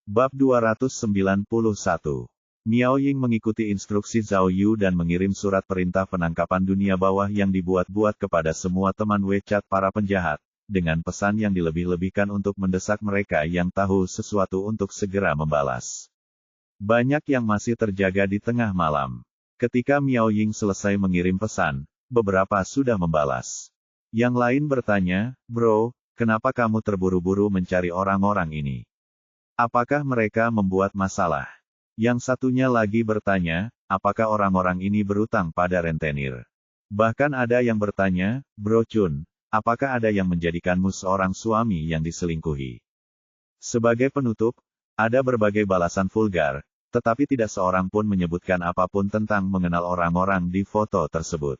Bab 291. Miao Ying mengikuti instruksi Zhao Yu dan mengirim surat perintah penangkapan dunia bawah yang dibuat-buat kepada semua teman WeChat para penjahat, dengan pesan yang dilebih-lebihkan untuk mendesak mereka yang tahu sesuatu untuk segera membalas. Banyak yang masih terjaga di tengah malam. Ketika Miao Ying selesai mengirim pesan, beberapa sudah membalas. Yang lain bertanya, "Bro, kenapa kamu terburu-buru mencari orang-orang ini? Apakah mereka membuat masalah?" Yang satunya lagi bertanya, "Apakah orang-orang ini berutang pada rentenir?" Bahkan ada yang bertanya, "Bro Chun, apakah ada yang menjadikanmu seorang suami yang diselingkuhi?" Sebagai penutup, ada berbagai balasan vulgar, tetapi tidak seorang pun menyebutkan apapun tentang mengenal orang-orang di foto tersebut.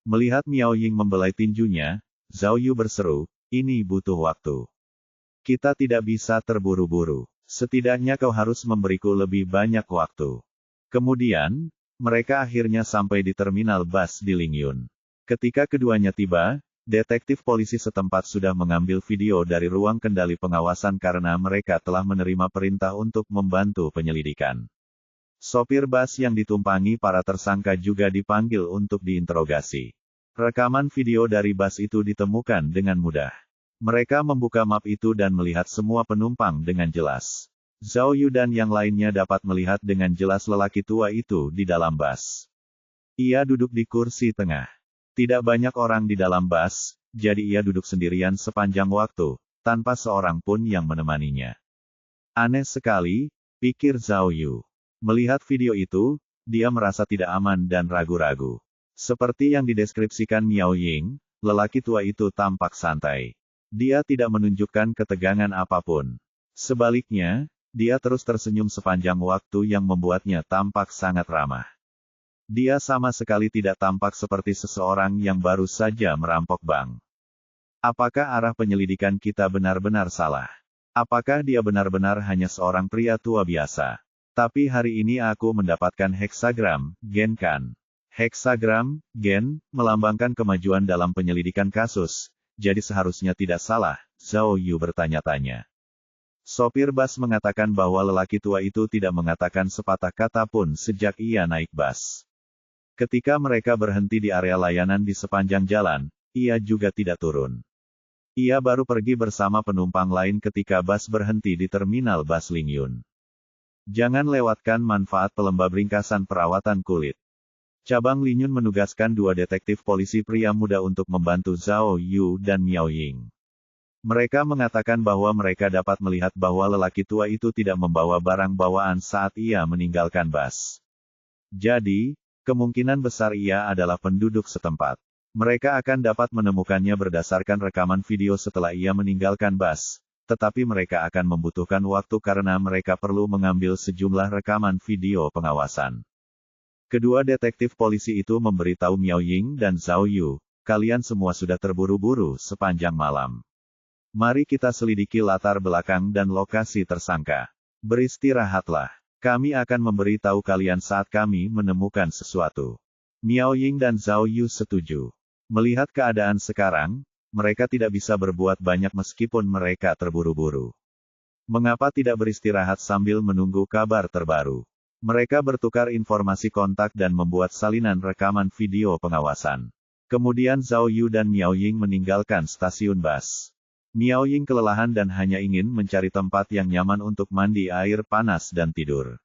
Melihat Miao Ying membelai tinjunya, Zhao Yu berseru, "Ini butuh waktu. Kita tidak bisa terburu-buru. Setidaknya kau harus memberiku lebih banyak waktu." Kemudian, mereka akhirnya sampai di terminal bus di Lingyun. Ketika keduanya tiba, detektif polisi setempat sudah mengambil video dari ruang kendali pengawasan karena mereka telah menerima perintah untuk membantu penyelidikan. Sopir bus yang ditumpangi para tersangka juga dipanggil untuk diinterogasi. Rekaman video dari bus itu ditemukan dengan mudah. Mereka membuka map itu dan melihat semua penumpang dengan jelas. Zhao Yu dan yang lainnya dapat melihat dengan jelas lelaki tua itu di dalam bus. Ia duduk di kursi tengah. Tidak banyak orang di dalam bus, jadi ia duduk sendirian sepanjang waktu, tanpa seorang pun yang menemaninya. Aneh sekali, pikir Zhao Yu. Melihat video itu, dia merasa tidak aman dan ragu-ragu. Seperti yang dideskripsikan Miao Ying, lelaki tua itu tampak santai. Dia tidak menunjukkan ketegangan apapun. Sebaliknya, dia terus tersenyum sepanjang waktu yang membuatnya tampak sangat ramah. Dia sama sekali tidak tampak seperti seseorang yang baru saja merampok bank. Apakah arah penyelidikan kita benar-benar salah? Apakah dia benar-benar hanya seorang pria tua biasa? Tapi hari ini aku mendapatkan heksagram, gen kan? Heksagram, gen, melambangkan kemajuan dalam penyelidikan kasus. Jadi seharusnya tidak salah, Zhao Yu bertanya-tanya. Sopir bus mengatakan bahwa lelaki tua itu tidak mengatakan sepatah kata pun sejak ia naik bus. Ketika mereka berhenti di area layanan di sepanjang jalan, ia juga tidak turun. Ia baru pergi bersama penumpang lain ketika bus berhenti di terminal bus Lingyun. Jangan lewatkan manfaat pelembab ringkasan perawatan kulit. Cabang Lingyun menugaskan dua detektif polisi pria muda untuk membantu Zhao Yu dan Miao Ying. Mereka mengatakan bahwa mereka dapat melihat bahwa lelaki tua itu tidak membawa barang bawaan saat ia meninggalkan bus. Jadi, kemungkinan besar ia adalah penduduk setempat. Mereka akan dapat menemukannya berdasarkan rekaman video setelah ia meninggalkan bus, tetapi mereka akan membutuhkan waktu karena mereka perlu mengambil sejumlah rekaman video pengawasan. Kedua detektif polisi itu memberitahu Miao Ying dan Zhao Yu, "Kalian semua sudah terburu-buru sepanjang malam. Mari kita selidiki latar belakang dan lokasi tersangka. Beristirahatlah. Kami akan memberitahu kalian saat kami menemukan sesuatu." Miao Ying dan Zhao Yu setuju. Melihat keadaan sekarang, mereka tidak bisa berbuat banyak meskipun mereka terburu-buru. Mengapa tidak beristirahat sambil menunggu kabar terbaru? Mereka bertukar informasi kontak dan membuat salinan rekaman video pengawasan. Kemudian Zhao Yu dan Miao Ying meninggalkan stasiun bus. Miao Ying kelelahan dan hanya ingin mencari tempat yang nyaman untuk mandi air panas dan tidur.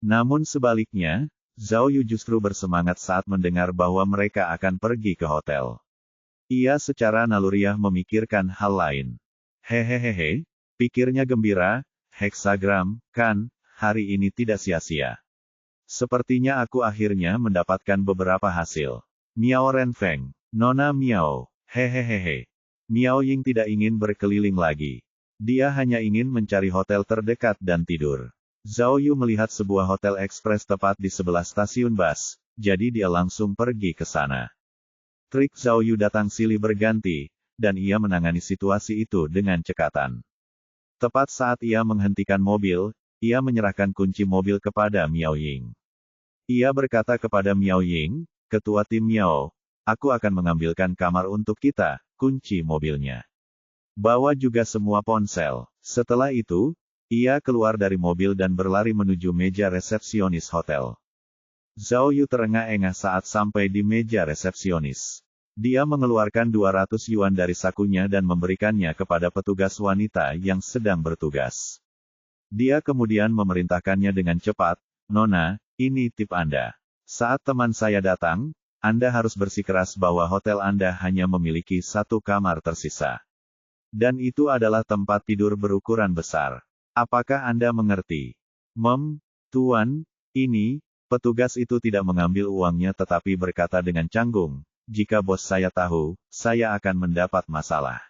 Namun sebaliknya, Zhao Yu justru bersemangat saat mendengar bahwa mereka akan pergi ke hotel. Ia secara naluriah memikirkan hal lain. Hehehehe, pikirnya gembira, heksagram, kan? Hari ini tidak sia-sia. Sepertinya aku akhirnya mendapatkan beberapa hasil. Miao Renfeng, Nona Miao, hehehehe. Miao Ying tidak ingin berkeliling lagi. Dia hanya ingin mencari hotel terdekat dan tidur. Zhao Yu melihat sebuah hotel ekspres tepat di sebelah stasiun bus, jadi dia langsung pergi ke sana. Trik Zhao Yu datang silih berganti, dan ia menangani situasi itu dengan cekatan. Tepat saat ia menghentikan mobil, ia menyerahkan kunci mobil kepada Miao Ying. Ia berkata kepada Miao Ying, "Ketua tim Miao, aku akan mengambilkan kamar untuk kita, kunci mobilnya. Bawa juga semua ponsel." Setelah itu, Ia keluar dari mobil dan berlari menuju meja resepsionis hotel. Zhao Yu terengah-engah saat sampai di meja resepsionis. Dia mengeluarkan 200 yuan dari sakunya dan memberikannya kepada petugas wanita yang sedang bertugas. Dia kemudian memerintahkannya dengan cepat, "Nona, ini tip Anda. Saat teman saya datang, Anda harus bersikeras bahwa hotel Anda hanya memiliki satu kamar tersisa. Dan itu adalah tempat tidur berukuran besar. Apakah Anda mengerti?" Tuan, ini..." Petugas itu tidak mengambil uangnya tetapi berkata dengan canggung, "Jika bos saya tahu, saya akan mendapat masalah."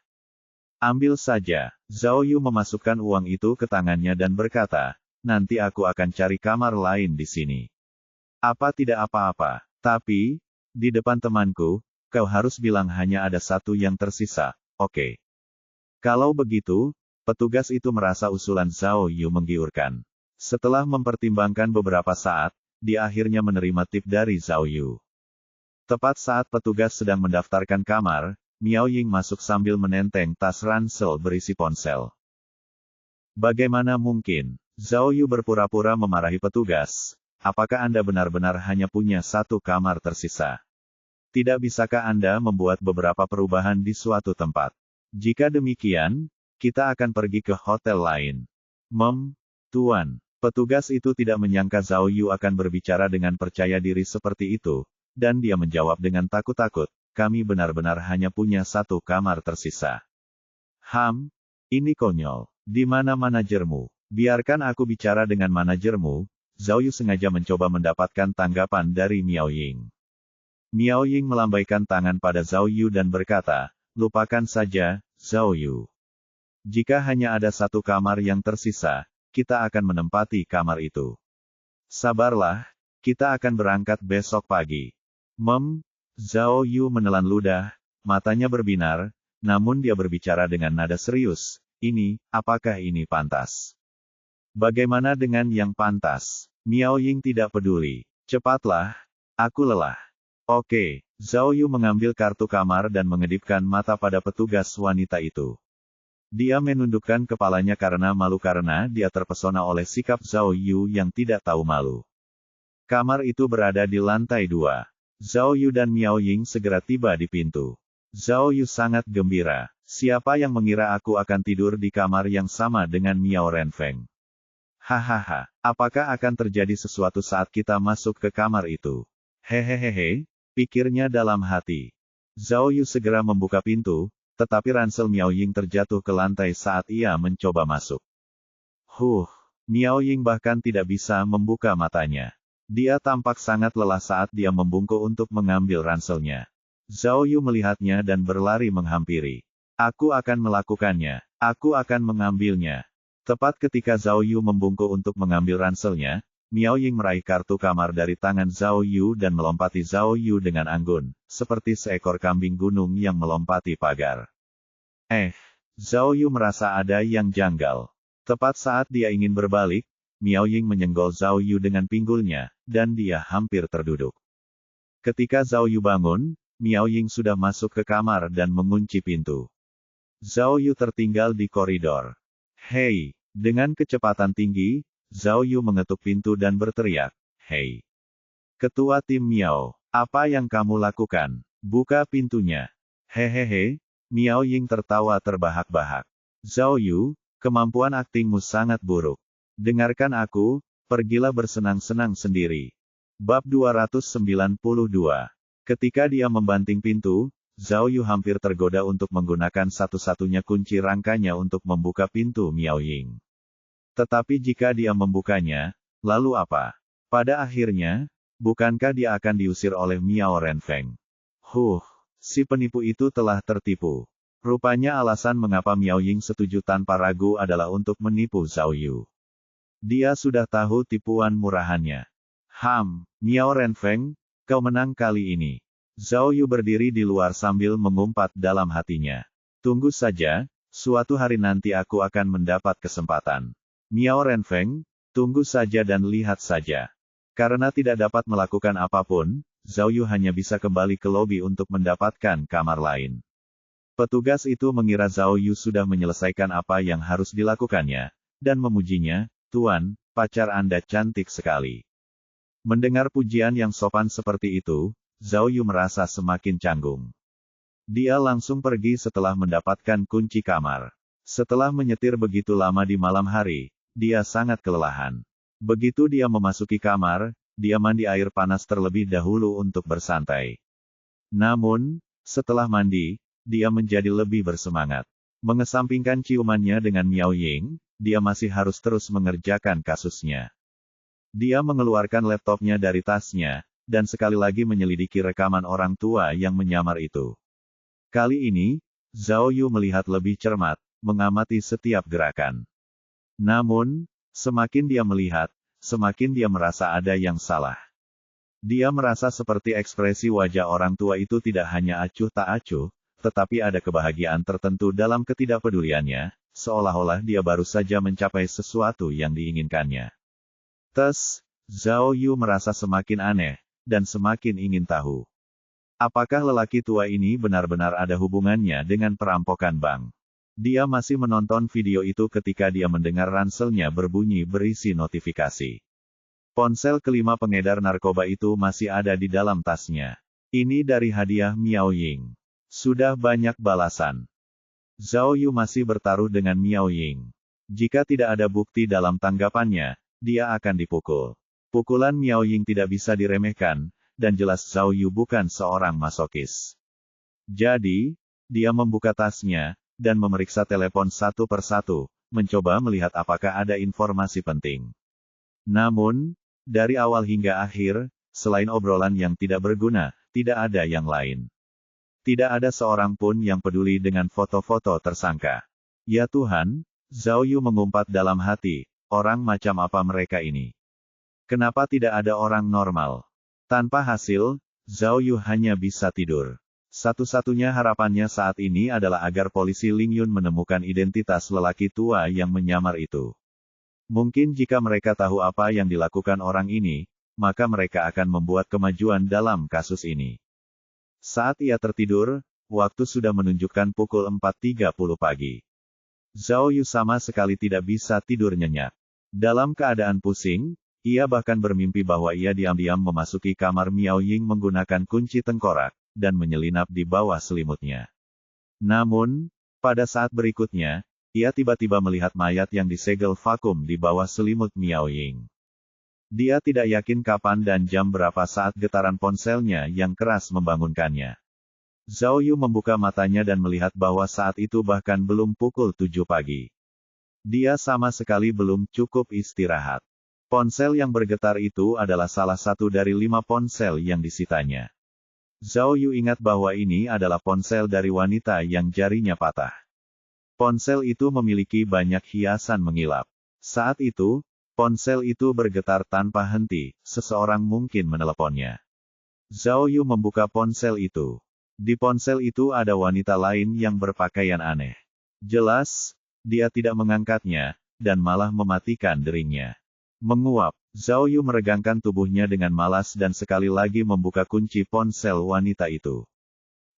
"Ambil saja." Zhao Yu memasukkan uang itu ke tangannya dan berkata, "Nanti aku akan cari kamar lain di sini." "Apa tidak apa-apa. Tapi, di depan temanku, kau harus bilang hanya ada satu yang tersisa, oke?" Kalau begitu, petugas itu merasa usulan Zhao Yu menggiurkan. Setelah mempertimbangkan beberapa saat, dia akhirnya menerima tip dari Zhao Yu. Tepat saat petugas sedang mendaftarkan kamar, Miao Ying masuk sambil menenteng tas ransel berisi ponsel. "Bagaimana mungkin?" Zhao Yu berpura-pura memarahi petugas. "Apakah Anda benar-benar hanya punya satu kamar tersisa? Tidak bisakah Anda membuat beberapa perubahan di suatu tempat? Jika demikian, kita akan pergi ke hotel lain." Tuan." Petugas itu tidak menyangka Zhao Yu akan berbicara dengan percaya diri seperti itu, dan dia menjawab dengan takut-takut, "Kami benar-benar hanya punya satu kamar tersisa." Ini konyol. Di mana manajermu? Biarkan aku bicara dengan manajermu." Zhao Yu sengaja mencoba mendapatkan tanggapan dari Miao Ying. Miao Ying melambaikan tangan pada Zhao Yu dan berkata, "Lupakan saja, Zhao Yu. Jika hanya ada satu kamar yang tersisa, kita akan menempati kamar itu. Sabarlah, kita akan berangkat besok pagi." Zhao Yu menelan ludah, matanya berbinar, namun dia berbicara dengan nada serius, apakah ini pantas? Bagaimana dengan yang pantas?" Miao Ying tidak peduli. "Cepatlah, aku lelah." "Oke." Zhao Yu mengambil kartu kamar dan mengedipkan mata pada petugas wanita itu. Dia menundukkan kepalanya karena malu karena dia terpesona oleh sikap Zhao Yu yang tidak tahu malu. Kamar itu berada di lantai 2. Zhao Yu dan Miao Ying segera tiba di pintu. Zhao Yu sangat gembira. "Siapa yang mengira aku akan tidur di kamar yang sama dengan Miao Renfeng? Hahaha, apakah akan terjadi sesuatu saat kita masuk ke kamar itu? Hehehehe," pikirnya dalam hati. Zhao Yu segera membuka pintu, tetapi ransel Miao Ying terjatuh ke lantai saat ia mencoba masuk. Miao Ying bahkan tidak bisa membuka matanya. Dia tampak sangat lelah saat dia membungkuk untuk mengambil ranselnya. Zhao Yu melihatnya dan berlari menghampiri. "Aku akan melakukannya. Aku akan mengambilnya." Tepat ketika Zhao Yu membungkuk untuk mengambil ranselnya, Miao Ying meraih kartu kamar dari tangan Zhao Yu dan melompati Zhao Yu dengan anggun, seperti seekor kambing gunung yang melompati pagar. Zhao Yu merasa ada yang janggal. Tepat saat dia ingin berbalik, Miao Ying menyenggol Zhao Yu dengan pinggulnya, dan dia hampir terduduk. Ketika Zhao Yu bangun, Miao Ying sudah masuk ke kamar dan mengunci pintu. Zhao Yu tertinggal di koridor. "Hei!" Dengan kecepatan tinggi, Zhao Yu mengetuk pintu dan berteriak, "Hei! Ketua tim Miao, apa yang kamu lakukan? Buka pintunya." "Hehehe." Miao Ying tertawa terbahak-bahak. "Zhao Yu, kemampuan aktingmu sangat buruk. Dengarkan aku, pergilah bersenang-senang sendiri." Bab 292. Ketika dia membanting pintu, Zhao Yu hampir tergoda untuk menggunakan satu-satunya kunci rangkanya untuk membuka pintu Miao Ying. Tetapi jika dia membukanya, lalu apa? Pada akhirnya, bukankah dia akan diusir oleh Miao Renfeng? Si penipu itu telah tertipu. Rupanya alasan mengapa Miao Ying setuju tanpa ragu adalah untuk menipu Zhao Yu. Dia sudah tahu tipuan murahannya. Miao Renfeng, kau menang kali ini." Zhao Yu berdiri di luar sambil mengumpat dalam hatinya. "Tunggu saja, suatu hari nanti aku akan mendapat kesempatan." Miao Renfeng, tunggu saja dan lihat saja. Karena tidak dapat melakukan apapun, Zhao Yu hanya bisa kembali ke lobi untuk mendapatkan kamar lain. Petugas itu mengira Zhao Yu sudah menyelesaikan apa yang harus dilakukannya, dan memujinya, "Tuan, pacar Anda cantik sekali." Mendengar pujian yang sopan seperti itu, Zhao Yu merasa semakin canggung. Dia langsung pergi setelah mendapatkan kunci kamar. Setelah menyetir begitu lama di malam hari, dia sangat kelelahan. Begitu dia memasuki kamar, dia mandi air panas terlebih dahulu untuk bersantai. Namun, setelah mandi, dia menjadi lebih bersemangat. Mengesampingkan ciumannya dengan Miao Ying, dia masih harus terus mengerjakan kasusnya. Dia mengeluarkan laptopnya dari tasnya, dan sekali lagi menyelidiki rekaman orang tua yang menyamar itu. Kali ini, Zhao Yu melihat lebih cermat, mengamati setiap gerakan. Namun, semakin dia melihat, semakin dia merasa ada yang salah. Dia merasa seperti ekspresi wajah orang tua itu tidak hanya acuh tak acuh, tetapi ada kebahagiaan tertentu dalam ketidakpeduliannya, seolah-olah dia baru saja mencapai sesuatu yang diinginkannya. Zhao Yu merasa semakin aneh, dan semakin ingin tahu. Apakah lelaki tua ini benar-benar ada hubungannya dengan perampokan bank? Dia masih menonton video itu ketika dia mendengar ranselnya berbunyi berisi notifikasi. Ponsel kelima pengedar narkoba itu masih ada di dalam tasnya. Ini dari hadiah Miao Ying. Sudah banyak balasan. Zhao Yu masih bertaruh dengan Miao Ying. Jika tidak ada bukti dalam tanggapannya, dia akan dipukul. Pukulan Miao Ying tidak bisa diremehkan, dan jelas Zhao Yu bukan seorang masokis. Jadi, dia membuka tasnya, dan memeriksa telepon satu persatu, mencoba melihat apakah ada informasi penting. Namun, dari awal hingga akhir, selain obrolan yang tidak berguna, tidak ada yang lain. Tidak ada seorang pun yang peduli dengan foto-foto tersangka. Ya Tuhan, Zhao Yu mengumpat dalam hati, orang macam apa mereka ini? Kenapa tidak ada orang normal? Tanpa hasil, Zhao Yu hanya bisa tidur. Satu-satunya harapannya saat ini adalah agar polisi Ling Yun menemukan identitas lelaki tua yang menyamar itu. Mungkin jika mereka tahu apa yang dilakukan orang ini, maka mereka akan membuat kemajuan dalam kasus ini. Saat ia tertidur, waktu sudah menunjukkan pukul 4.30 pagi. Zhao Yu sama sekali tidak bisa tidur nyenyak. Dalam keadaan pusing, ia bahkan bermimpi bahwa ia diam-diam memasuki kamar Miao Ying menggunakan kunci tengkorak, dan menyelinap di bawah selimutnya. Namun, pada saat berikutnya, ia tiba-tiba melihat mayat yang disegel vakum di bawah selimut Miao Ying. Dia tidak yakin kapan dan jam berapa saat getaran ponselnya yang keras membangunkannya. Zhao Yu membuka matanya dan melihat bahwa saat itu bahkan belum pukul 7 pagi. Dia sama sekali belum cukup istirahat. Ponsel yang bergetar itu adalah salah satu dari 5 ponsel yang disitanya. Zhao Yu ingat bahwa ini adalah ponsel dari wanita yang jarinya patah. Ponsel itu memiliki banyak hiasan mengilap. Saat itu, ponsel itu bergetar tanpa henti, seseorang mungkin meneleponnya. Zhao Yu membuka ponsel itu. Di ponsel itu ada wanita lain yang berpakaian aneh. Jelas, dia tidak mengangkatnya, dan malah mematikan deringnya. Menguap, Zhao Yu meregangkan tubuhnya dengan malas dan sekali lagi membuka kunci ponsel wanita itu.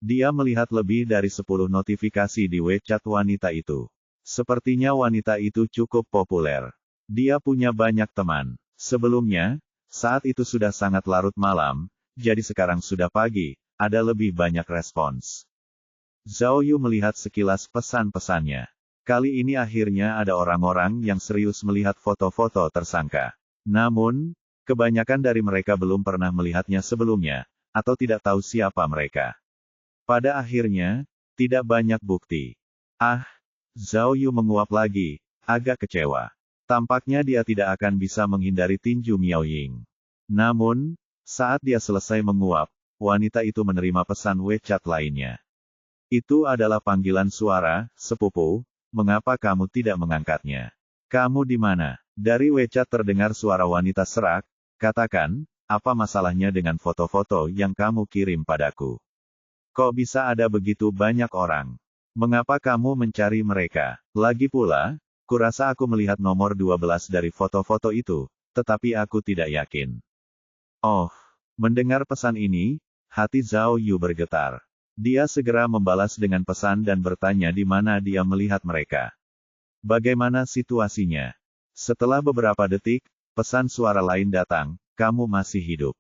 Dia melihat lebih dari 10 notifikasi di WeChat wanita itu. Sepertinya wanita itu cukup populer. Dia punya banyak teman. Sebelumnya, saat itu sudah sangat larut malam, jadi sekarang sudah pagi, ada lebih banyak respons. Zhao Yu melihat sekilas pesan-pesannya. Kali ini akhirnya ada orang-orang yang serius melihat foto-foto tersangka. Namun, kebanyakan dari mereka belum pernah melihatnya sebelumnya, atau tidak tahu siapa mereka. Pada akhirnya, tidak banyak bukti. Zhao Yu menguap lagi, agak kecewa. Tampaknya dia tidak akan bisa menghindari tinju Miao Ying. Namun, saat dia selesai menguap, wanita itu menerima pesan WeChat lainnya. Itu adalah panggilan suara, "Sepupu, mengapa kamu tidak mengangkatnya? Kamu di mana?" Dari WeChat terdengar suara wanita serak, "Katakan, apa masalahnya dengan foto-foto yang kamu kirim padaku? Kok bisa ada begitu banyak orang? Mengapa kamu mencari mereka? Lagi pula, kurasa aku melihat nomor 12 dari foto-foto itu, tetapi aku tidak yakin." Oh, mendengar pesan ini, hati Zhao Yu bergetar. Dia segera membalas dengan pesan dan bertanya di mana dia melihat mereka. Bagaimana situasinya? Setelah beberapa detik, pesan suara lain datang, kamu masih hidup.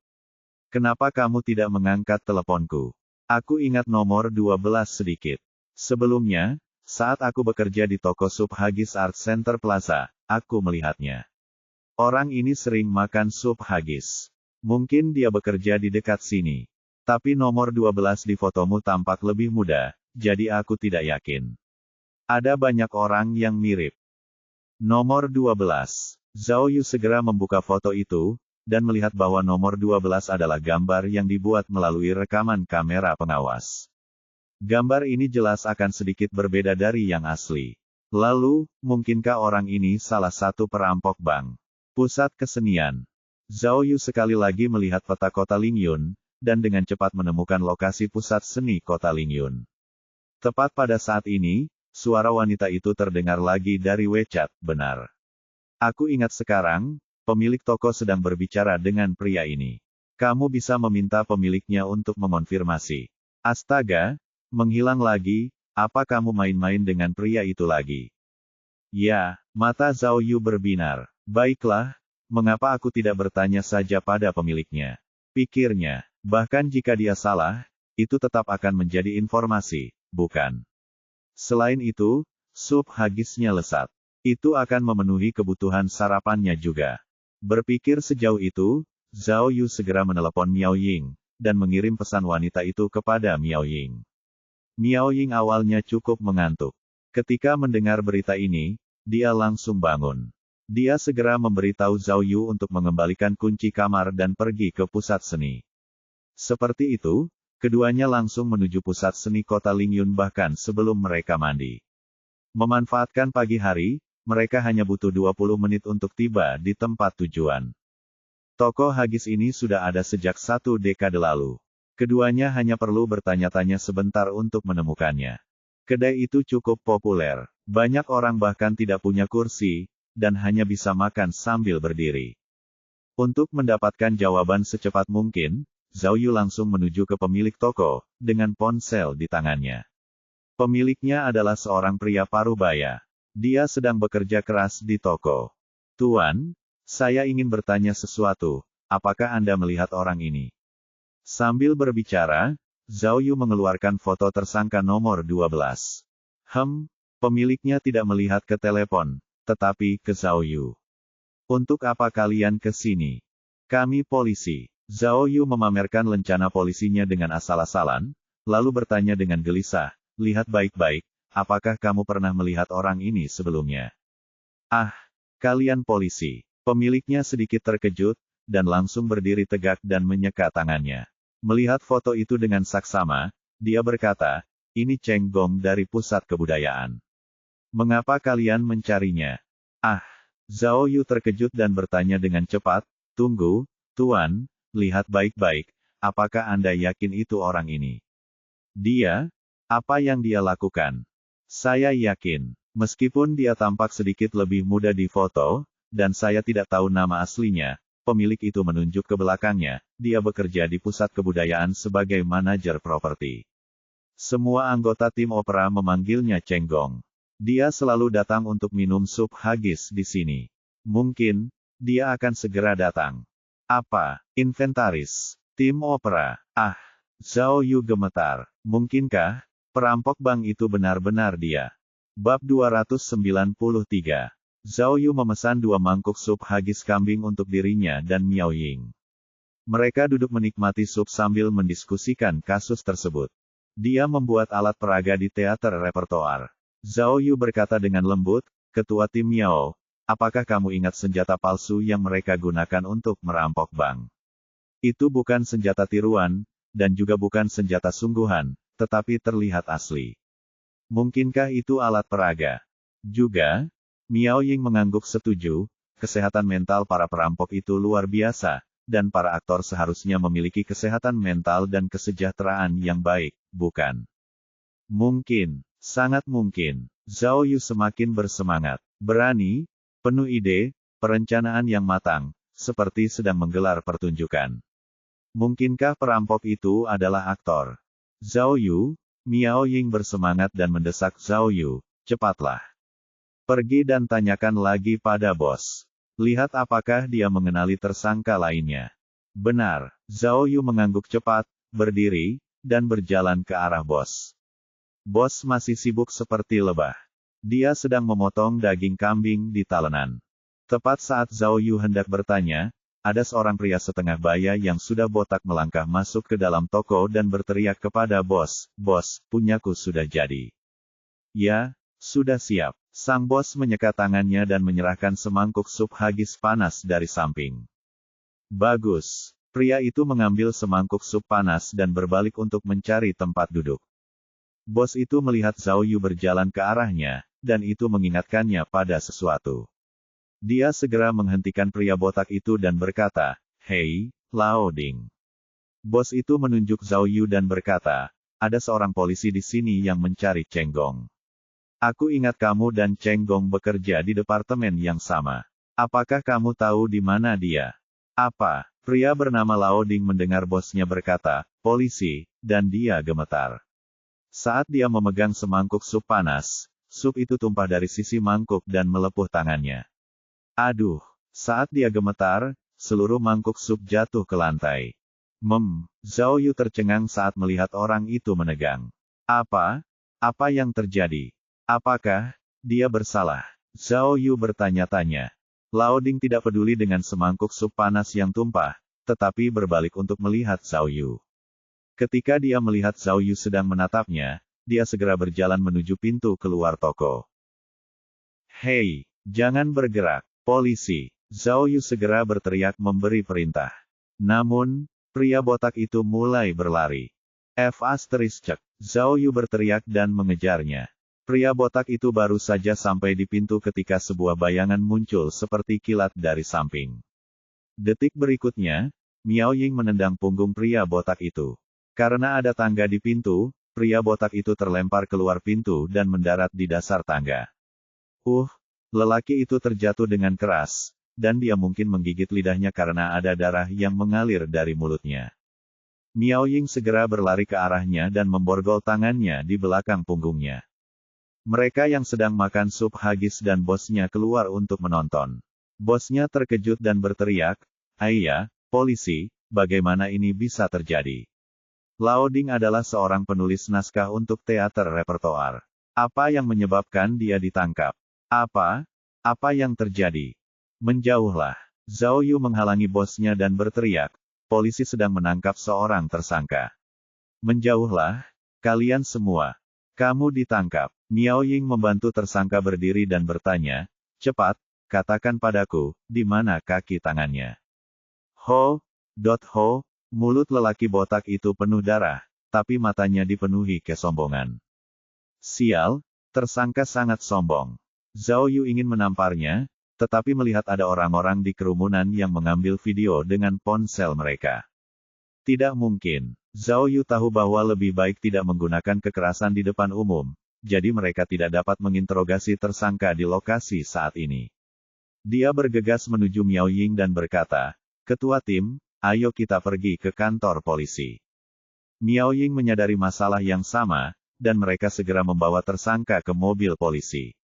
Kenapa kamu tidak mengangkat teleponku? Aku ingat nomor 12 sedikit. Sebelumnya, saat aku bekerja di toko sup Haggis Art Center Plaza, aku melihatnya. Orang ini sering makan sup Haggis. Mungkin dia bekerja di dekat sini. Tapi nomor 12 di fotomu tampak lebih muda, jadi aku tidak yakin. Ada banyak orang yang mirip. Nomor 12. Zhao Yu segera membuka foto itu, dan melihat bahwa nomor 12 adalah gambar yang dibuat melalui rekaman kamera pengawas. Gambar ini jelas akan sedikit berbeda dari yang asli. Lalu, mungkinkah orang ini salah satu perampok bank? Pusat kesenian. Zhao Yu sekali lagi melihat peta kota Lingyun, dan dengan cepat menemukan lokasi pusat seni kota Lingyun. Tepat pada saat ini, suara wanita itu terdengar lagi dari WeChat, benar. Aku ingat sekarang, pemilik toko sedang berbicara dengan pria ini. Kamu bisa meminta pemiliknya untuk mengonfirmasi. Astaga, menghilang lagi, apa kamu main-main dengan pria itu lagi? Ya, mata Zhao Yu berbinar. Baiklah, mengapa aku tidak bertanya saja pada pemiliknya? Pikirnya, bahkan jika dia salah, itu tetap akan menjadi informasi, bukan? Selain itu, sup Haggisnya lesat. Itu akan memenuhi kebutuhan sarapannya juga. Berpikir sejauh itu, Zhao Yu segera menelepon Miao Ying, dan mengirim pesan wanita itu kepada Miao Ying. Miao Ying awalnya cukup mengantuk. Ketika mendengar berita ini, dia langsung bangun. Dia segera memberitahu Zhao Yu untuk mengembalikan kunci kamar dan pergi ke pusat seni. Seperti itu, keduanya langsung menuju pusat seni kota Lingyun bahkan sebelum mereka mandi. Memanfaatkan pagi hari, mereka hanya butuh 20 menit untuk tiba di tempat tujuan. Toko Haggis ini sudah ada sejak 1 dekade lalu. Keduanya hanya perlu bertanya-tanya sebentar untuk menemukannya. Kedai itu cukup populer. Banyak orang bahkan tidak punya kursi, dan hanya bisa makan sambil berdiri. Untuk mendapatkan jawaban secepat mungkin, Zhao Yu langsung menuju ke pemilik toko, dengan ponsel di tangannya. Pemiliknya adalah seorang pria parubaya. Dia sedang bekerja keras di toko. Tuan, saya ingin bertanya sesuatu, apakah Anda melihat orang ini? Sambil berbicara, Zhao Yu mengeluarkan foto tersangka nomor 12. Pemiliknya tidak melihat ke telepon, tetapi ke Zhao Yu. Untuk apa kalian ke sini? Kami polisi. Zhao Yu memamerkan lencana polisinya dengan asal-asalan, lalu bertanya dengan gelisah, lihat baik-baik, apakah kamu pernah melihat orang ini sebelumnya? Ah, kalian polisi. Pemiliknya sedikit terkejut, dan langsung berdiri tegak dan menyeka tangannya. Melihat foto itu dengan saksama, dia berkata, ini Cheng Gong dari pusat kebudayaan. Mengapa kalian mencarinya? Ah, Zhao Yu terkejut dan bertanya dengan cepat, tunggu, Tuan, lihat baik-baik, apakah Anda yakin itu orang ini? Dia? Apa yang dia lakukan? Saya yakin, meskipun dia tampak sedikit lebih muda di foto, dan saya tidak tahu nama aslinya, pemilik itu menunjuk ke belakangnya, dia bekerja di pusat kebudayaan sebagai manajer properti. Semua anggota tim opera memanggilnya Cheng Gong. Dia selalu datang untuk minum sup Haggis di sini. Mungkin, dia akan segera datang. Apa? Inventaris. Tim opera. Ah, Zhao Yu gemetar. Mungkinkah perampok bank itu benar-benar dia? Bab 293. Zhao Yu memesan 2 mangkuk sup Haggis kambing untuk dirinya dan Miao Ying. Mereka duduk menikmati sup sambil mendiskusikan kasus tersebut. Dia membuat alat peraga di teater repertoar. Zhao Yu berkata dengan lembut, Ketua tim Miao, apakah kamu ingat senjata palsu yang mereka gunakan untuk merampok bank? Itu bukan senjata tiruan, dan juga bukan senjata sungguhan, tetapi terlihat asli. Mungkinkah itu alat peraga? Juga, Miao Ying mengangguk setuju, kesehatan mental para perampok itu luar biasa, dan para aktor seharusnya memiliki kesehatan mental dan kesejahteraan yang baik, bukan? Mungkin, sangat mungkin. Zhao Yu semakin bersemangat, berani, penuh ide, perencanaan yang matang, seperti sedang menggelar pertunjukan. Mungkinkah perampok itu adalah aktor? Zhao Yu, Miao Ying bersemangat dan mendesak Zhao Yu, cepatlah. Pergi dan tanyakan lagi pada bos. Lihat apakah dia mengenali tersangka lainnya. Benar, Zhao Yu mengangguk cepat, berdiri, dan berjalan ke arah bos. Bos masih sibuk seperti lebah. Dia sedang memotong daging kambing di talenan. Tepat saat Zhao Yu hendak bertanya, ada seorang pria setengah baya yang sudah botak melangkah masuk ke dalam toko dan berteriak kepada bos, "Bos, punyaku sudah jadi." "Ya, sudah siap." Sang bos menyekat tangannya dan menyerahkan semangkuk sup haggis panas dari samping. "Bagus." Pria itu mengambil semangkuk sup panas dan berbalik untuk mencari tempat duduk. Bos itu melihat Zhao Yu berjalan ke arahnya, dan itu mengingatkannya pada sesuatu. Dia segera menghentikan pria botak itu dan berkata, "Hei, Lao Ding." Bos itu menunjuk Zhao Yu dan berkata, "Ada seorang polisi di sini yang mencari Cheng Gong. Aku ingat kamu dan Cheng Gong bekerja di departemen yang sama. Apakah kamu tahu di mana dia?" "Apa?" Pria bernama Lao Ding mendengar bosnya berkata, "Polisi," dan dia gemetar. Saat dia memegang semangkuk sup panas, sup itu tumpah dari sisi mangkuk dan melepuh tangannya. Aduh! Saat dia gemetar, seluruh mangkuk sup jatuh ke lantai. Zhao Yu tercengang saat melihat orang itu menegang. Apa? Apa yang terjadi? Apakah dia bersalah? Zhao Yu bertanya-tanya. Lao Ding tidak peduli dengan semangkuk sup panas yang tumpah, tetapi berbalik untuk melihat Zhao Yu. Ketika dia melihat Zhao Yu sedang menatapnya, dia segera berjalan menuju pintu keluar toko. "Hei, jangan bergerak, polisi!" Zhao Yu segera berteriak memberi perintah. Namun, pria botak itu mulai berlari. Zhao Yu berteriak dan mengejarnya. Pria botak itu baru saja sampai di pintu ketika sebuah bayangan muncul seperti kilat dari samping. Detik berikutnya, Miao Ying menendang punggung pria botak itu. Karena ada tangga di pintu, pria botak itu terlempar keluar pintu dan mendarat di dasar tangga. Lelaki itu terjatuh dengan keras, dan dia mungkin menggigit lidahnya karena ada darah yang mengalir dari mulutnya. Miao Ying segera berlari ke arahnya dan memborgol tangannya di belakang punggungnya. Mereka yang sedang makan sup haggis dan bosnya keluar untuk menonton. Bosnya terkejut dan berteriak, "Ayah, polisi, bagaimana ini bisa terjadi?" Lao Ding adalah seorang penulis naskah untuk teater repertoar. Apa yang menyebabkan dia ditangkap? Apa yang terjadi? Menjauhlah. Zhao Yu menghalangi bosnya dan berteriak, "Polisi sedang menangkap seorang tersangka. Menjauhlah, kalian semua. Kamu ditangkap." Miao Ying membantu tersangka berdiri dan bertanya, "Cepat, katakan padaku, di mana kaki tangannya?" Ho. Mulut lelaki botak itu penuh darah, tapi matanya dipenuhi kesombongan. Sial, tersangka sangat sombong. Zhao Yu ingin menamparnya, tetapi melihat ada orang-orang di kerumunan yang mengambil video dengan ponsel mereka. Tidak mungkin. Zhao Yu tahu bahwa lebih baik tidak menggunakan kekerasan di depan umum, jadi mereka tidak dapat menginterogasi tersangka di lokasi saat ini. Dia bergegas menuju Miao Ying dan berkata, "Ketua tim, ayo kita pergi ke kantor polisi." Miao Ying menyadari masalah yang sama, dan mereka segera membawa tersangka ke mobil polisi.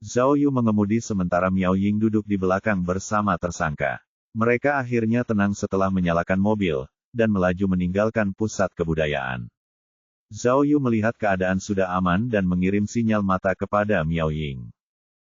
Zhao Yu mengemudi sementara Miao Ying duduk di belakang bersama tersangka. Mereka akhirnya tenang setelah menyalakan mobil, dan melaju meninggalkan pusat kebudayaan. Zhao Yu melihat keadaan sudah aman dan mengirim sinyal mata kepada Miao Ying.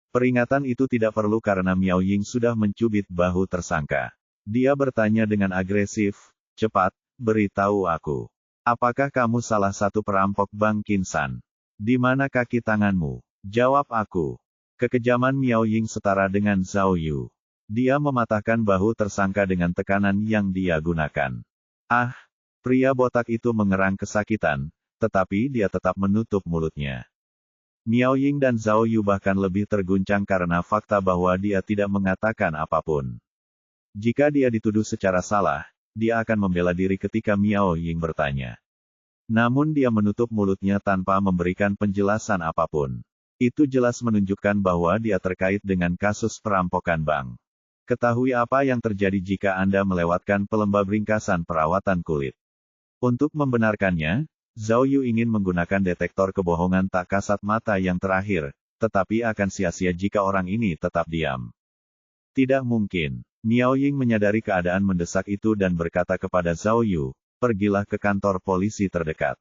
Peringatan itu tidak perlu karena Miao Ying sudah mencubit bahu tersangka. Dia bertanya dengan agresif, "Cepat, beritahu aku. Apakah kamu salah satu perampok Bank Kinsan? Di mana kaki tanganmu? Jawab aku." Kekejaman Miao Ying setara dengan Zhao Yu. Dia mematahkan bahu tersangka dengan tekanan yang dia gunakan. Pria botak itu mengerang kesakitan, tetapi dia tetap menutup mulutnya. Miao Ying dan Zhao Yu bahkan lebih terguncang karena fakta bahwa dia tidak mengatakan apapun. Jika dia dituduh secara salah, dia akan membela diri ketika Miao Ying bertanya. Namun dia menutup mulutnya tanpa memberikan penjelasan apapun. Itu jelas menunjukkan bahwa dia terkait dengan kasus perampokan bank. Ketahui apa yang terjadi jika Anda melewatkan pelembab ringkasan perawatan kulit. Untuk membenarkannya, Zhao Yu ingin menggunakan detektor kebohongan tak kasat mata yang terakhir, tetapi akan sia-sia jika orang ini tetap diam. Tidak mungkin. Miao Ying menyadari keadaan mendesak itu dan berkata kepada Zhao Yu, pergilah ke kantor polisi terdekat.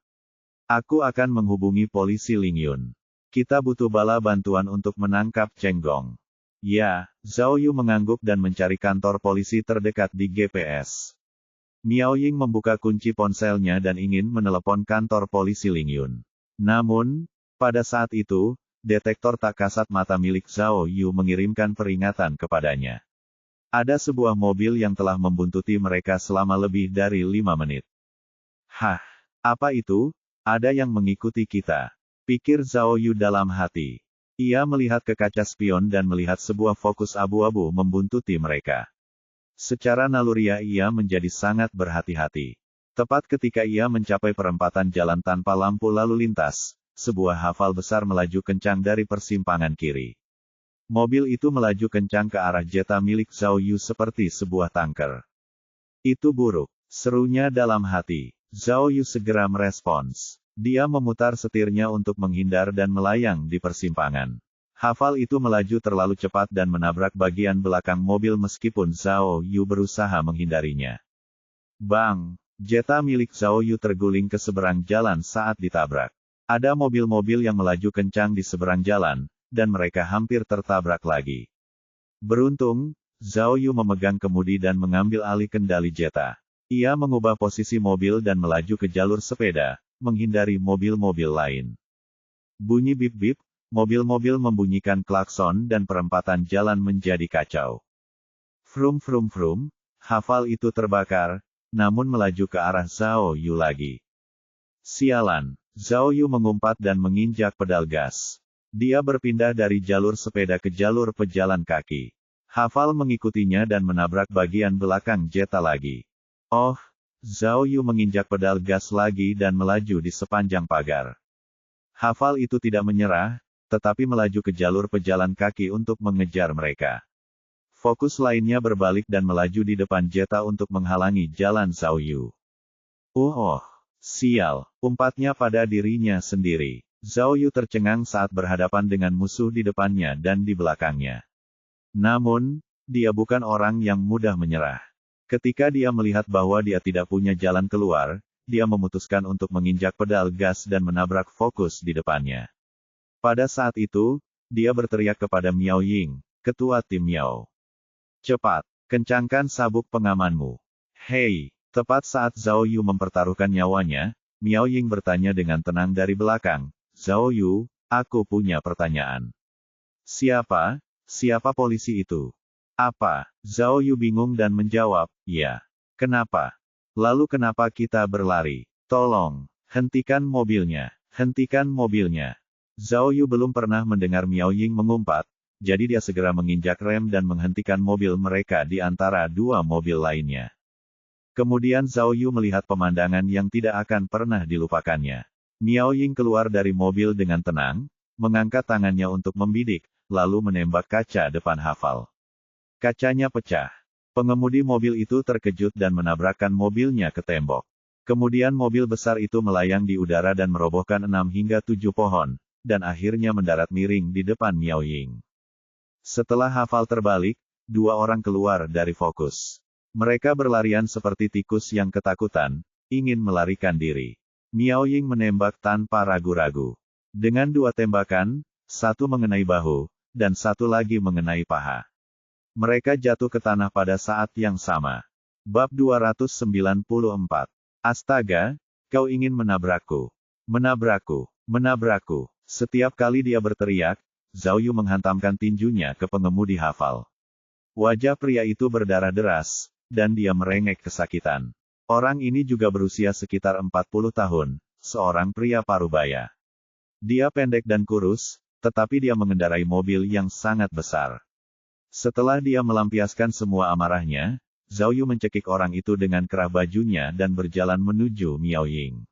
Aku akan menghubungi polisi Lingyun. Kita butuh bala bantuan untuk menangkap Cheng Gong. Ya, Zhao Yu mengangguk dan mencari kantor polisi terdekat di GPS. Miao Ying membuka kunci ponselnya dan ingin menelepon kantor polisi Lingyun. Namun, pada saat itu, detektor tak kasat mata milik Zhao Yu mengirimkan peringatan kepadanya. Ada sebuah mobil yang telah membuntuti mereka selama lebih dari 5 menit. Hah, apa itu? Ada yang mengikuti kita, pikir Zhao Yu dalam hati. Ia melihat ke kaca spion dan melihat sebuah fokus abu-abu membuntuti mereka. Secara naluriah ia menjadi sangat berhati-hati. Tepat ketika ia mencapai perempatan jalan tanpa lampu lalu lintas, sebuah hafal besar melaju kencang dari persimpangan kiri. Mobil itu melaju kencang ke arah Jetta milik Zhao Yu seperti sebuah tanker. Itu buruk, serunya dalam hati. Zhao Yu segera merespons. Dia memutar setirnya untuk menghindar dan melayang di persimpangan. Hafal itu melaju terlalu cepat dan menabrak bagian belakang mobil meskipun Zhao Yu berusaha menghindarinya. Bang! Jetta milik Zhao Yu terguling ke seberang jalan saat ditabrak. Ada mobil-mobil yang melaju kencang di seberang jalan, dan mereka hampir tertabrak lagi. Beruntung, Zhao Yu memegang kemudi dan mengambil alih kendali Jetta. Ia mengubah posisi mobil dan melaju ke jalur sepeda, menghindari mobil-mobil lain. Bunyi bip-bip, mobil-mobil membunyikan klakson dan perempatan jalan menjadi kacau. Frum frum frum, hafal itu terbakar, namun melaju ke arah Zhao Yu lagi. Sialan, Zhao Yu mengumpat dan menginjak pedal gas. Dia berpindah dari jalur sepeda ke jalur pejalan kaki. Hafal mengikutinya dan menabrak bagian belakang Jetta lagi. Oh, Zhao Yu menginjak pedal gas lagi dan melaju di sepanjang pagar. Hafal itu tidak menyerah, tetapi melaju ke jalur pejalan kaki untuk mengejar mereka. Fokus lainnya berbalik dan melaju di depan Jetta untuk menghalangi jalan Zhao Yu. Sial, umpatnya pada dirinya sendiri. Zhao Yu tercengang saat berhadapan dengan musuh di depannya dan di belakangnya. Namun, dia bukan orang yang mudah menyerah. Ketika dia melihat bahwa dia tidak punya jalan keluar, dia memutuskan untuk menginjak pedal gas dan menabrak fokus di depannya. Pada saat itu, dia berteriak kepada Miao Ying, ketua tim Miao. Cepat, kencangkan sabuk pengamanmu. Hei, tepat saat Zhao Yu mempertaruhkan nyawanya, Miao Ying bertanya dengan tenang dari belakang, Zhao Yu, aku punya pertanyaan. Siapa polisi itu? Apa? Zhao Yu bingung dan menjawab, ya. Kenapa? Lalu kenapa kita berlari? Tolong, hentikan mobilnya. Hentikan mobilnya. Zhao Yu belum pernah mendengar Miao Ying mengumpat, jadi dia segera menginjak rem dan menghentikan mobil mereka di antara dua mobil lainnya. Kemudian Zhao Yu melihat pemandangan yang tidak akan pernah dilupakannya. Miao Ying keluar dari mobil dengan tenang, mengangkat tangannya untuk membidik, lalu menembak kaca depan hafal. Kacanya pecah. Pengemudi mobil itu terkejut dan menabrakkan mobilnya ke tembok. Kemudian mobil besar itu melayang di udara dan merobohkan 6 hingga 7 pohon, dan akhirnya mendarat miring di depan Miao Ying. Setelah hafal terbalik, dua orang keluar dari fokus. Mereka berlarian seperti tikus yang ketakutan, ingin melarikan diri. Miao Ying menembak tanpa ragu-ragu. Dengan dua tembakan, satu mengenai bahu, dan satu lagi mengenai paha. Mereka jatuh ke tanah pada saat yang sama. Bab 294. Astaga, kau ingin menabrakku. Menabrakku. Menabrakku. Setiap kali dia berteriak, Zhao Yu menghantamkan tinjunya ke pengemudi hafal. Wajah pria itu berdarah deras, dan dia merengek kesakitan. Orang ini juga berusia sekitar 40 tahun, seorang pria parubaya. Dia pendek dan kurus, tetapi dia mengendarai mobil yang sangat besar. Setelah dia melampiaskan semua amarahnya, Zhao Yu mencekik orang itu dengan kerah bajunya dan berjalan menuju Miao Ying.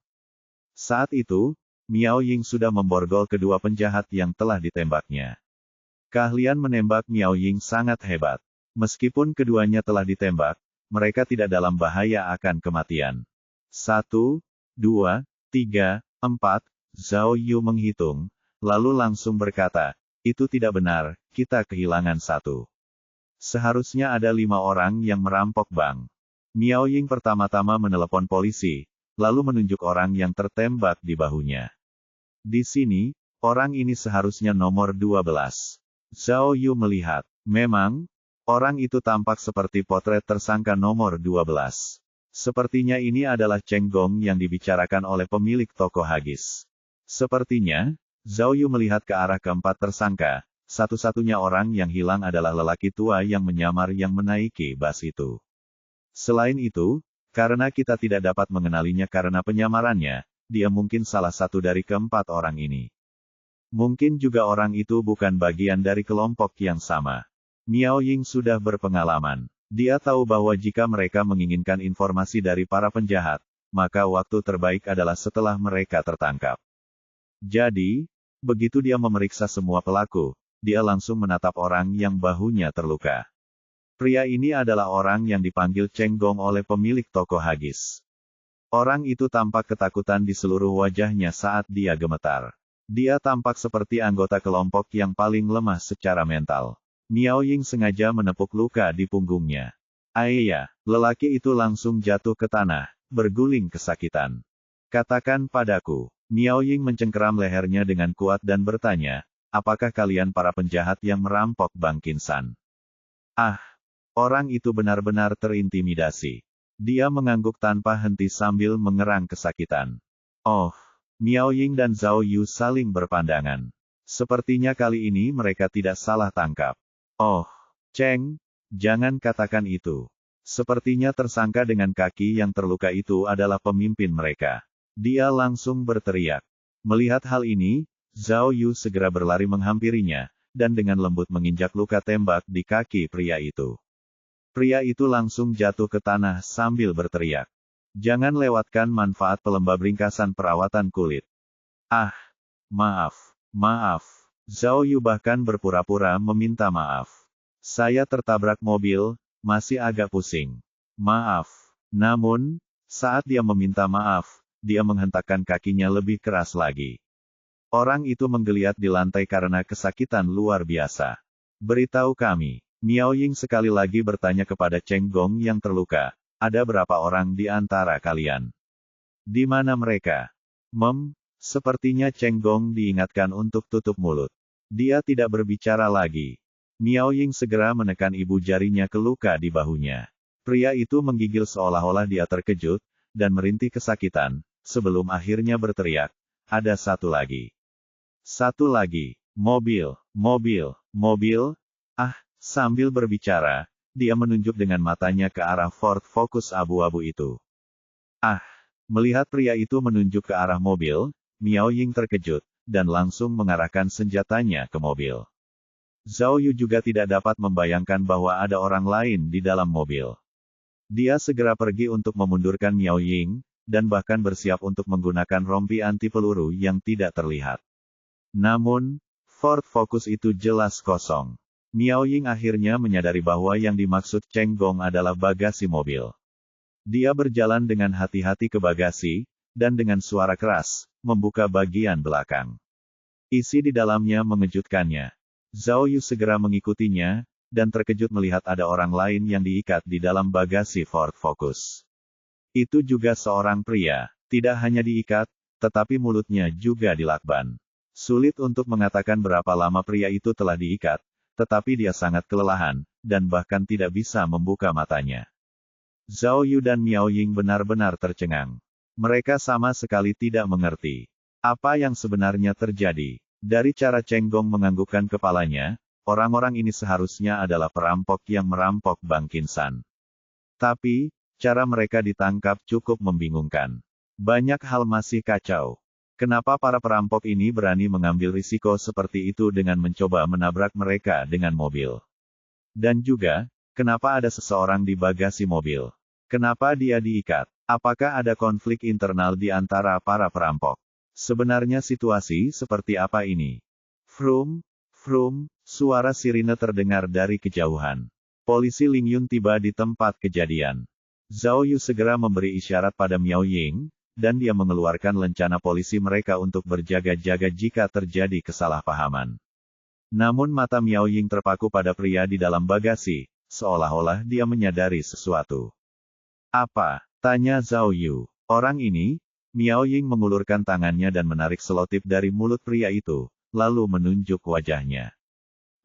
Saat itu, Miao Ying sudah memborgol kedua penjahat yang telah ditembaknya. Keahlian menembak Miao Ying sangat hebat. Meskipun keduanya telah ditembak, mereka tidak dalam bahaya akan kematian. 1, 2, 3, 4, Zhao Yu menghitung, lalu langsung berkata, Itu tidak benar, kita kehilangan satu. Seharusnya ada 5 orang yang merampok bank. Miao Ying pertama-tama menelepon polisi, lalu menunjuk orang yang tertembak di bahunya. Di sini, orang ini seharusnya nomor 12. Zhao Yu melihat. Memang, orang itu tampak seperti potret tersangka nomor 12. Sepertinya ini adalah Cheng Gong yang dibicarakan oleh pemilik toko hagis. Sepertinya, Zhao Yu melihat ke arah keempat tersangka. Satu-satunya orang yang hilang adalah lelaki tua yang menyamar yang menaiki bas itu. Selain itu, karena kita tidak dapat mengenalinya karena penyamarannya, dia mungkin salah satu dari keempat orang ini. Mungkin juga orang itu bukan bagian dari kelompok yang sama. Miao Ying sudah berpengalaman. Dia tahu bahwa jika mereka menginginkan informasi dari para penjahat, maka waktu terbaik adalah setelah mereka tertangkap. Jadi, begitu dia memeriksa semua pelaku, dia langsung menatap orang yang bahunya terluka. Pria ini adalah orang yang dipanggil Cheng Gong oleh pemilik toko hagis. Orang itu tampak ketakutan di seluruh wajahnya saat dia gemetar. Dia tampak seperti anggota kelompok yang paling lemah secara mental. Miao Ying sengaja menepuk luka di punggungnya. Ayah, lelaki itu langsung jatuh ke tanah, berguling kesakitan. Katakan padaku. Miao Ying mencengkeram lehernya dengan kuat dan bertanya, apakah kalian para penjahat yang merampok Bank Kinsan? Ah! Orang itu benar-benar terintimidasi. Dia mengangguk tanpa henti sambil mengerang kesakitan. Oh, Miao Ying dan Zhao Yu saling berpandangan. Sepertinya kali ini mereka tidak salah tangkap. Oh, Cheng, jangan katakan itu. Sepertinya tersangka dengan kaki yang terluka itu adalah pemimpin mereka. Dia langsung berteriak. Melihat hal ini, Zhao Yu segera berlari menghampirinya, dan dengan lembut menginjak luka tembak di kaki pria itu. Pria itu langsung jatuh ke tanah sambil berteriak. Jangan lewatkan manfaat pelembab ringkasan perawatan kulit. Ah, maaf. Zhao Yu bahkan berpura-pura meminta maaf. Saya tertabrak mobil, masih agak pusing. Maaf. Namun, saat dia meminta maaf, dia menghentakkan kakinya lebih keras lagi. Orang itu menggeliat di lantai karena kesakitan luar biasa. Beritahu kami. Miao Ying sekali lagi bertanya kepada Cheng Gong yang terluka, ada berapa orang di antara kalian? Di mana mereka? Sepertinya Cheng Gong diingatkan untuk tutup mulut. Dia tidak berbicara lagi. Miao Ying segera menekan ibu jarinya ke luka di bahunya. Pria itu menggigil seolah-olah dia terkejut, dan merintih kesakitan, sebelum akhirnya berteriak, ada satu lagi. Satu lagi, mobil. Sambil berbicara, dia menunjuk dengan matanya ke arah Ford Focus abu-abu itu. Melihat pria itu menunjuk ke arah mobil, Miao Ying terkejut, dan langsung mengarahkan senjatanya ke mobil. Zhao Yu juga tidak dapat membayangkan bahwa ada orang lain di dalam mobil. Dia segera pergi untuk memundurkan Miao Ying, dan bahkan bersiap untuk menggunakan rompi anti peluru yang tidak terlihat. Namun, Ford Focus itu jelas kosong. Miao Ying akhirnya menyadari bahwa yang dimaksud Cheng Gong adalah bagasi mobil. Dia berjalan dengan hati-hati ke bagasi, dan dengan suara keras, membuka bagian belakang. Isi di dalamnya mengejutkannya. Zhao Yu segera mengikutinya, dan terkejut melihat ada orang lain yang diikat di dalam bagasi Ford Focus. Itu juga seorang pria, tidak hanya diikat, tetapi mulutnya juga dilakban. Sulit untuk mengatakan berapa lama pria itu telah diikat, tetapi dia sangat kelelahan, dan bahkan tidak bisa membuka matanya. Zhao Yu dan Miao Ying benar-benar tercengang. Mereka sama sekali tidak mengerti apa yang sebenarnya terjadi. Dari cara Cheng Gong menganggukkan kepalanya, orang-orang ini seharusnya adalah perampok yang merampok Bank Kinsan. Tapi, cara mereka ditangkap cukup membingungkan. Banyak hal masih kacau. Kenapa para perampok ini berani mengambil risiko seperti itu dengan mencoba menabrak mereka dengan mobil? Dan juga, kenapa ada seseorang di bagasi mobil? Kenapa dia diikat? Apakah ada konflik internal di antara para perampok? Sebenarnya situasi seperti apa ini? Frum, suara sirine terdengar dari kejauhan. Polisi Ling Yun tiba di tempat kejadian. Zhao Yu segera memberi isyarat pada Miao Ying, dan dia mengeluarkan lencana polisi mereka untuk berjaga-jaga jika terjadi kesalahpahaman. Namun mata Miao Ying terpaku pada pria di dalam bagasi, seolah-olah dia menyadari sesuatu. Apa? Tanya Zhao Yu. Orang ini? Miao Ying mengulurkan tangannya dan menarik selotip dari mulut pria itu, lalu menunjuk wajahnya.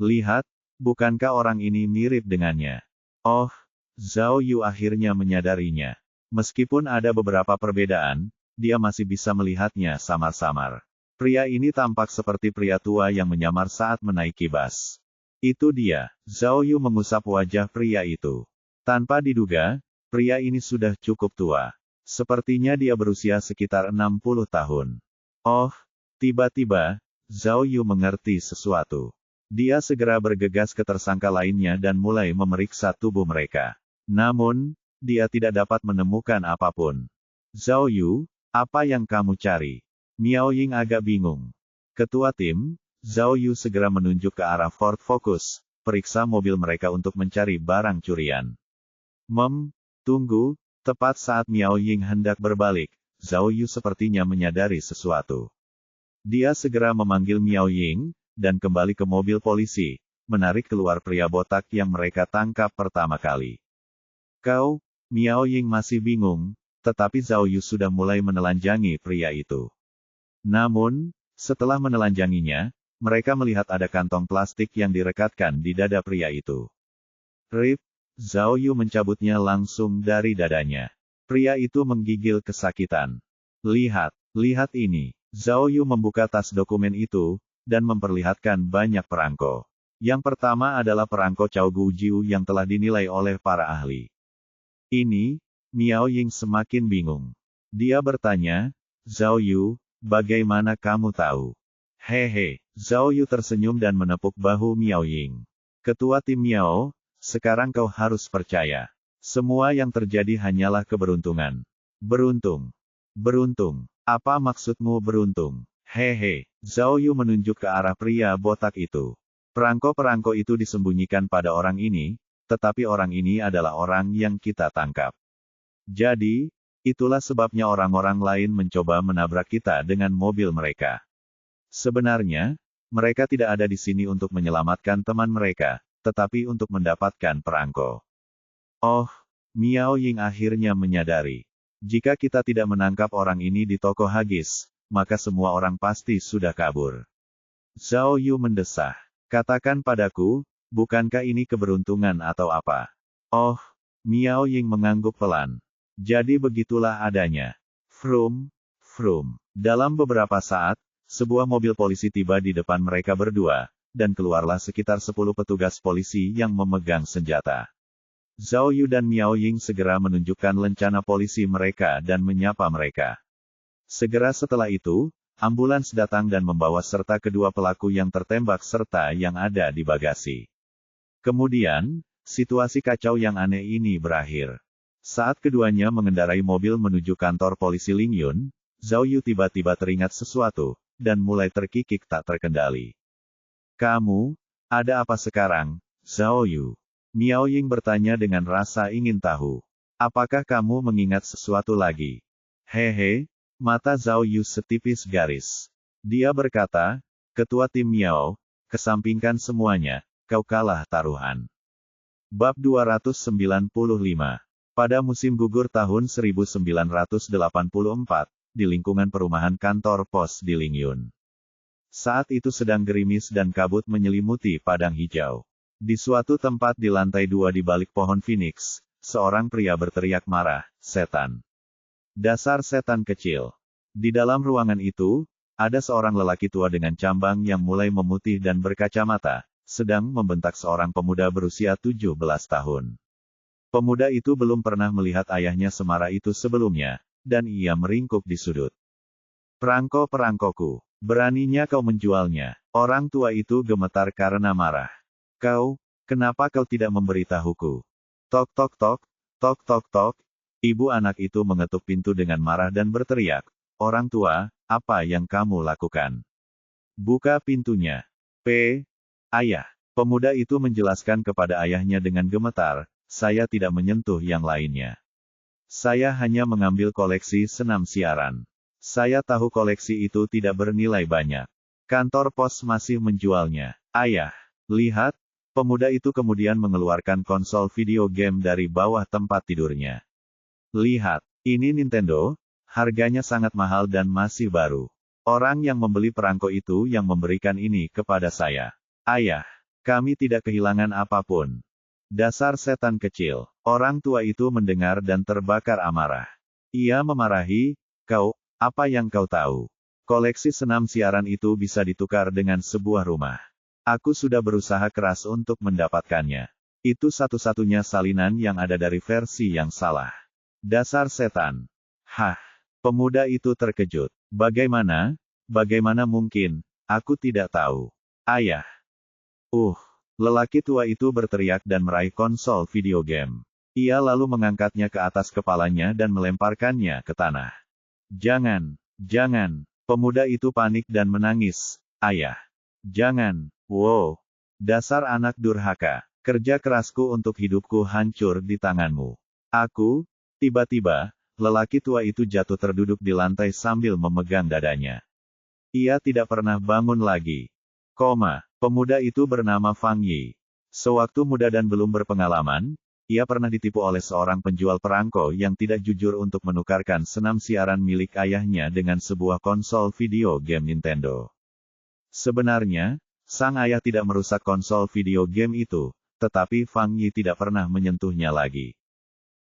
Lihat, bukankah orang ini mirip dengannya? Oh, Zhao Yu akhirnya menyadarinya. Meskipun ada beberapa perbedaan, dia masih bisa melihatnya samar-samar. Pria ini tampak seperti pria tua yang menyamar saat menaiki bas. Itu dia. Zhao Yu mengusap wajah pria itu. Tanpa diduga, pria ini sudah cukup tua. Sepertinya dia berusia sekitar 60 tahun. Oh, tiba-tiba, Zhao Yu mengerti sesuatu. Dia segera bergegas ke tersangka lainnya dan mulai memeriksa tubuh mereka. Namun, dia tidak dapat menemukan apapun. Zhao Yu, apa yang kamu cari? Miao Ying agak bingung. Ketua tim, Zhao Yu segera menunjuk ke arah Ford Focus, periksa mobil mereka untuk mencari barang curian. Tunggu, tepat saat Miao Ying hendak berbalik, Zhao Yu sepertinya menyadari sesuatu. Dia segera memanggil Miao Ying, dan kembali ke mobil polisi, menarik keluar pria botak yang mereka tangkap pertama kali. Kau, Miao Ying masih bingung, tetapi Zhao Yu sudah mulai menelanjangi pria itu. Namun, setelah menelanjanginya, mereka melihat ada kantong plastik yang direkatkan di dada pria itu. Rip, Zhao Yu mencabutnya langsung dari dadanya. Pria itu menggigil kesakitan. Lihat ini. Zhao Yu membuka tas dokumen itu, dan memperlihatkan banyak perangko. Yang pertama adalah perangko Cao Gujiu yang telah dinilai oleh para ahli. Ini, Miao Ying semakin bingung. Dia bertanya, Zhao Yu, bagaimana kamu tahu? Hehe, Zhao Yu tersenyum dan menepuk bahu Miao Ying. Ketua tim Miao, sekarang kau harus percaya. Semua yang terjadi hanyalah keberuntungan. Beruntung. Apa maksudmu beruntung? Hehe, Zhao Yu menunjuk ke arah pria botak itu. Perangko-perangko itu disembunyikan pada orang ini, tetapi orang ini adalah orang yang kita tangkap. Jadi, itulah sebabnya orang-orang lain mencoba menabrak kita dengan mobil mereka. Sebenarnya, mereka tidak ada di sini untuk menyelamatkan teman mereka, tetapi untuk mendapatkan perangko. Oh, Miao Ying akhirnya menyadari. Jika kita tidak menangkap orang ini di toko Hagis, maka semua orang pasti sudah kabur. Zhao Yu mendesah. Katakan padaku, bukankah ini keberuntungan atau apa? Oh, Miao Ying mengangguk pelan. Jadi begitulah adanya. Vroom. Dalam beberapa saat, sebuah mobil polisi tiba di depan mereka berdua, dan keluarlah sekitar 10 petugas polisi yang memegang senjata. Zhao Yu dan Miao Ying segera menunjukkan lencana polisi mereka dan menyapa mereka. Segera setelah itu, ambulans datang dan membawa serta kedua pelaku yang tertembak serta yang ada di bagasi. Kemudian, situasi kacau yang aneh ini berakhir. Saat keduanya mengendarai mobil menuju kantor polisi Lingyun, Zhao Yu tiba-tiba teringat sesuatu, dan mulai terkikik tak terkendali. Kamu, ada apa sekarang, Zhao Yu? Miao Ying bertanya dengan rasa ingin tahu. Apakah kamu mengingat sesuatu lagi? Hehe, mata Zhao Yu setipis garis. Dia berkata, Ketua tim Miao, kesampingkan semuanya, kau kalah taruhan. Bab 295. Pada musim gugur tahun 1984, di lingkungan perumahan kantor pos di Lingyun. Saat itu sedang gerimis dan kabut menyelimuti padang hijau. Di suatu tempat di lantai 2 di balik pohon Phoenix, seorang pria berteriak marah, setan. Dasar setan kecil. Di dalam ruangan itu, ada seorang lelaki tua dengan cambang yang mulai memutih dan berkacamata, sedang membentak seorang pemuda berusia 17 tahun. Pemuda itu belum pernah melihat ayahnya semarah itu sebelumnya, dan ia meringkuk di sudut. Perangko-perangkoku, beraninya kau menjualnya. Orang tua itu gemetar karena marah. Kenapa kau tidak memberitahuku? Tok tok tok, tok tok tok. Ibu anak itu mengetuk pintu dengan marah dan berteriak, orang tua, apa yang kamu lakukan? Buka pintunya. Ayah. Pemuda itu menjelaskan kepada ayahnya dengan gemetar, saya tidak menyentuh yang lainnya. Saya hanya mengambil koleksi senam siaran. Saya tahu koleksi itu tidak bernilai banyak. Kantor pos masih menjualnya. Ayah, lihat. Pemuda itu kemudian mengeluarkan konsol video game dari bawah tempat tidurnya. Lihat, ini Nintendo, harganya sangat mahal dan masih baru. Orang yang membeli perangko itu yang memberikan ini kepada saya. Ayah, kami tidak kehilangan apapun. Dasar setan kecil. Orang tua itu mendengar dan terbakar amarah. Ia memarahi, kau, apa yang kau tahu? Koleksi senam siaran itu bisa ditukar dengan sebuah rumah. Aku sudah berusaha keras untuk mendapatkannya. Itu satu-satunya salinan yang ada dari versi yang salah. Dasar setan. Hah, pemuda itu terkejut. Bagaimana? Bagaimana mungkin? Aku tidak tahu. Ayah. Lelaki tua itu berteriak dan meraih konsol video game. Ia lalu mengangkatnya ke atas kepalanya dan melemparkannya ke tanah. Jangan, jangan. Pemuda itu panik dan menangis. Ayah. Jangan. Wow. Dasar anak durhaka. Kerja kerasku untuk hidupku hancur di tanganmu. Tiba-tiba, lelaki tua itu jatuh terduduk di lantai sambil memegang dadanya. Ia tidak pernah bangun lagi. Pemuda itu bernama Fang Yi. Sewaktu muda dan belum berpengalaman, ia pernah ditipu oleh seorang penjual perangko yang tidak jujur untuk menukarkan senam siaran milik ayahnya dengan sebuah konsol video game Nintendo. Sebenarnya, sang ayah tidak merusak konsol video game itu, tetapi Fang Yi tidak pernah menyentuhnya lagi.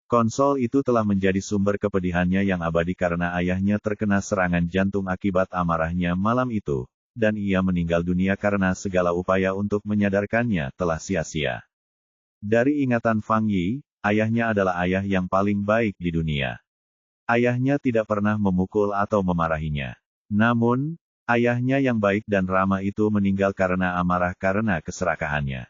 Konsol itu telah menjadi sumber kepedihannya yang abadi karena ayahnya terkena serangan jantung akibat amarahnya malam itu, dan ia meninggal dunia karena segala upaya untuk menyadarkannya telah sia-sia. Dari ingatan Fang Yi, ayahnya adalah ayah yang paling baik di dunia. Ayahnya tidak pernah memukul atau memarahinya. Namun, ayahnya yang baik dan ramah itu meninggal karena amarah karena keserakahannya.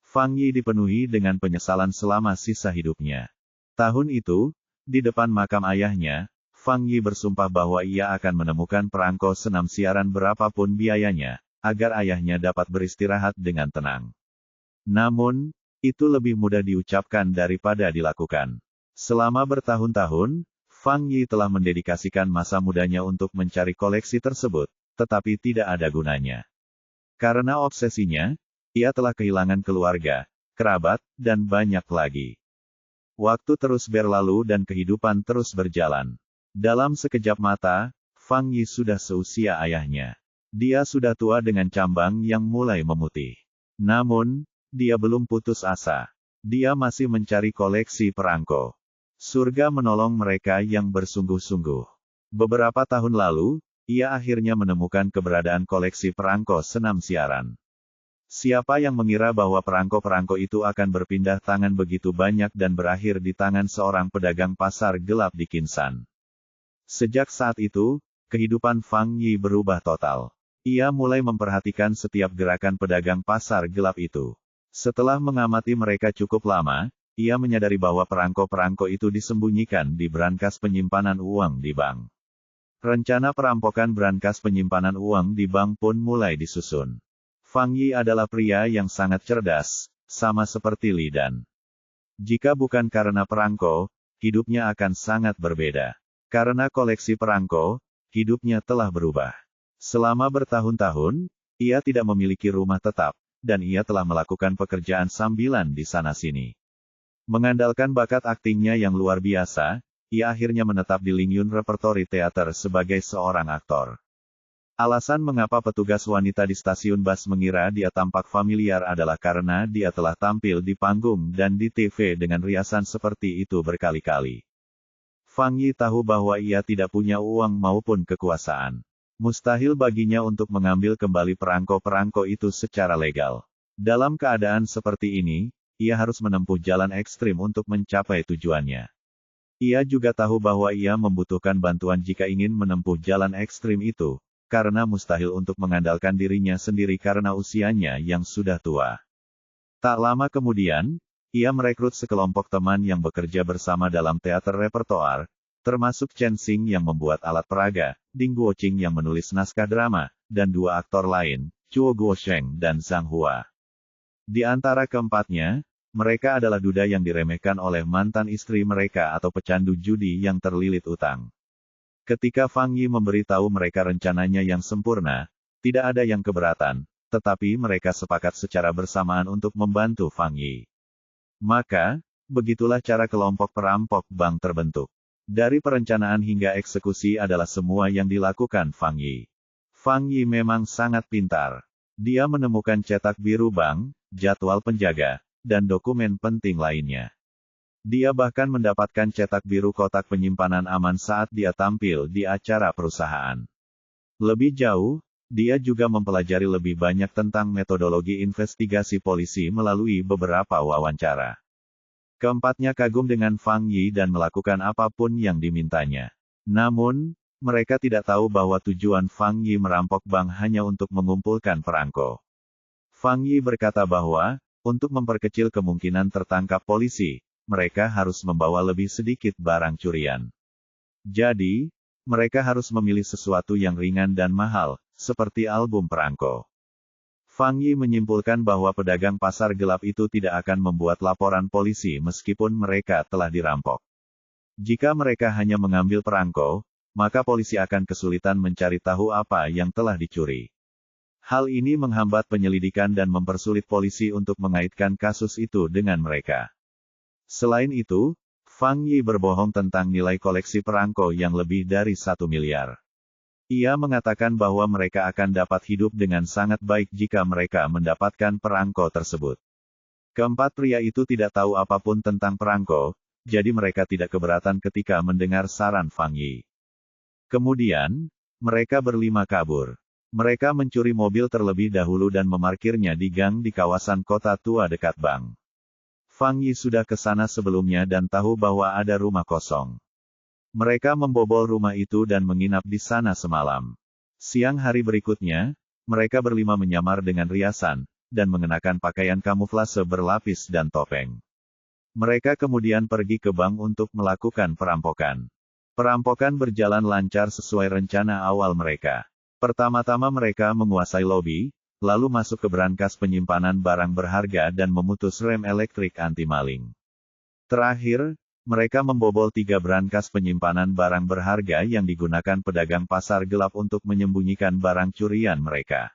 Fang Yi dipenuhi dengan penyesalan selama sisa hidupnya. Tahun itu, di depan makam ayahnya, Fang Yi bersumpah bahwa ia akan menemukan perangko senam siaran berapapun biayanya, agar ayahnya dapat beristirahat dengan tenang. Namun, itu lebih mudah diucapkan daripada dilakukan. Selama bertahun-tahun, Fang Yi telah mendedikasikan masa mudanya untuk mencari koleksi tersebut, tetapi tidak ada gunanya. Karena obsesinya, ia telah kehilangan keluarga, kerabat, dan banyak lagi. Waktu terus berlalu dan kehidupan terus berjalan. Dalam sekejap mata, Fang Yi sudah seusia ayahnya. Dia sudah tua dengan cambang yang mulai memutih. Namun, dia belum putus asa. Dia masih mencari koleksi perangko. Surga menolong mereka yang bersungguh-sungguh. Beberapa tahun lalu, ia akhirnya menemukan keberadaan koleksi perangko senam siaran. Siapa yang mengira bahwa perangko-perangko itu akan berpindah tangan begitu banyak dan berakhir di tangan seorang pedagang pasar gelap di Kinsan. Sejak saat itu, kehidupan Fang Yi berubah total. Ia mulai memperhatikan setiap gerakan pedagang pasar gelap itu. Setelah mengamati mereka cukup lama, ia menyadari bahwa perangko-perangko itu disembunyikan di brankas penyimpanan uang di bank. Rencana perampokan brankas penyimpanan uang di bank pun mulai disusun. Fang Yi adalah pria yang sangat cerdas, sama seperti Li Dan. Jika bukan karena perangko, hidupnya akan sangat berbeda. Karena koleksi perangko, hidupnya telah berubah. Selama bertahun-tahun, ia tidak memiliki rumah tetap, dan ia telah melakukan pekerjaan sambilan di sana-sini. Mengandalkan bakat aktingnya yang luar biasa, ia akhirnya menetap di Lingyun Repertory Theater sebagai seorang aktor. Alasan mengapa petugas wanita di stasiun bus mengira dia tampak familiar adalah karena dia telah tampil di panggung dan di TV dengan riasan seperti itu berkali-kali. Fang Yi tahu bahwa ia tidak punya uang maupun kekuasaan. Mustahil baginya untuk mengambil kembali perangko-perangko itu secara legal. Dalam keadaan seperti ini, ia harus menempuh jalan ekstrim untuk mencapai tujuannya. Ia juga tahu bahwa ia membutuhkan bantuan jika ingin menempuh jalan ekstrim itu, karena mustahil untuk mengandalkan dirinya sendiri karena usianya yang sudah tua. Tak lama kemudian, ia merekrut sekelompok teman yang bekerja bersama dalam teater repertoar, termasuk Chen Xing yang membuat alat peraga, Ding Guoqing yang menulis naskah drama, dan dua aktor lain, Chuo Guosheng dan Zhang Hua. Di antara keempatnya, mereka adalah duda yang diremehkan oleh mantan istri mereka atau pecandu judi yang terlilit utang. Ketika Fang Yi memberitahu mereka rencananya yang sempurna, Tidak ada yang keberatan, tetapi mereka sepakat secara bersamaan untuk membantu Fang Yi. Maka, begitulah cara kelompok perampok bank terbentuk. Dari perencanaan hingga eksekusi adalah semua yang dilakukan Fang Yi. Fang Yi memang sangat pintar. Dia menemukan cetak biru bank, jadwal penjaga, dan dokumen penting lainnya. Dia bahkan mendapatkan cetak biru kotak penyimpanan aman saat dia tampil di acara perusahaan. Lebih jauh, dia juga mempelajari lebih banyak tentang metodologi investigasi polisi melalui beberapa wawancara. Keempatnya kagum dengan Fang Yi dan melakukan apapun yang dimintanya. Namun, mereka tidak tahu bahwa tujuan Fang Yi merampok bank hanya untuk mengumpulkan perangko. Fang Yi berkata bahwa, untuk memperkecil kemungkinan tertangkap polisi, mereka harus membawa lebih sedikit barang curian. Jadi, mereka harus memilih sesuatu yang ringan dan mahal, seperti album perangko. Fang Yi menyimpulkan bahwa pedagang pasar gelap itu tidak akan membuat laporan polisi meskipun mereka telah dirampok. Jika mereka hanya mengambil perangko, maka polisi akan kesulitan mencari tahu apa yang telah dicuri. Hal ini menghambat penyelidikan dan mempersulit polisi untuk mengaitkan kasus itu dengan mereka. Selain itu, Fang Yi berbohong tentang nilai koleksi perangko yang lebih dari 1 miliar. Ia mengatakan bahwa mereka akan dapat hidup dengan sangat baik jika mereka mendapatkan perangko tersebut. Keempat pria itu tidak tahu apapun tentang perangko, jadi mereka tidak keberatan ketika mendengar saran Fang Yi. Kemudian, mereka berlima kabur. Mereka mencuri mobil terlebih dahulu dan memarkirnya di gang di kawasan kota tua dekat bank. Fang Yi sudah ke sana sebelumnya dan tahu bahwa ada rumah kosong. Mereka membobol rumah itu dan menginap di sana semalam. Siang hari berikutnya, mereka berlima menyamar dengan riasan, dan mengenakan pakaian kamuflase berlapis dan topeng. Mereka kemudian pergi ke bank untuk melakukan perampokan. Perampokan berjalan lancar sesuai rencana awal mereka. Pertama-tama mereka menguasai lobi, lalu masuk ke brankas penyimpanan barang berharga dan memutus rem elektrik anti-maling. Terakhir, mereka membobol 3 brankas penyimpanan barang berharga yang digunakan pedagang pasar gelap untuk menyembunyikan barang curian mereka.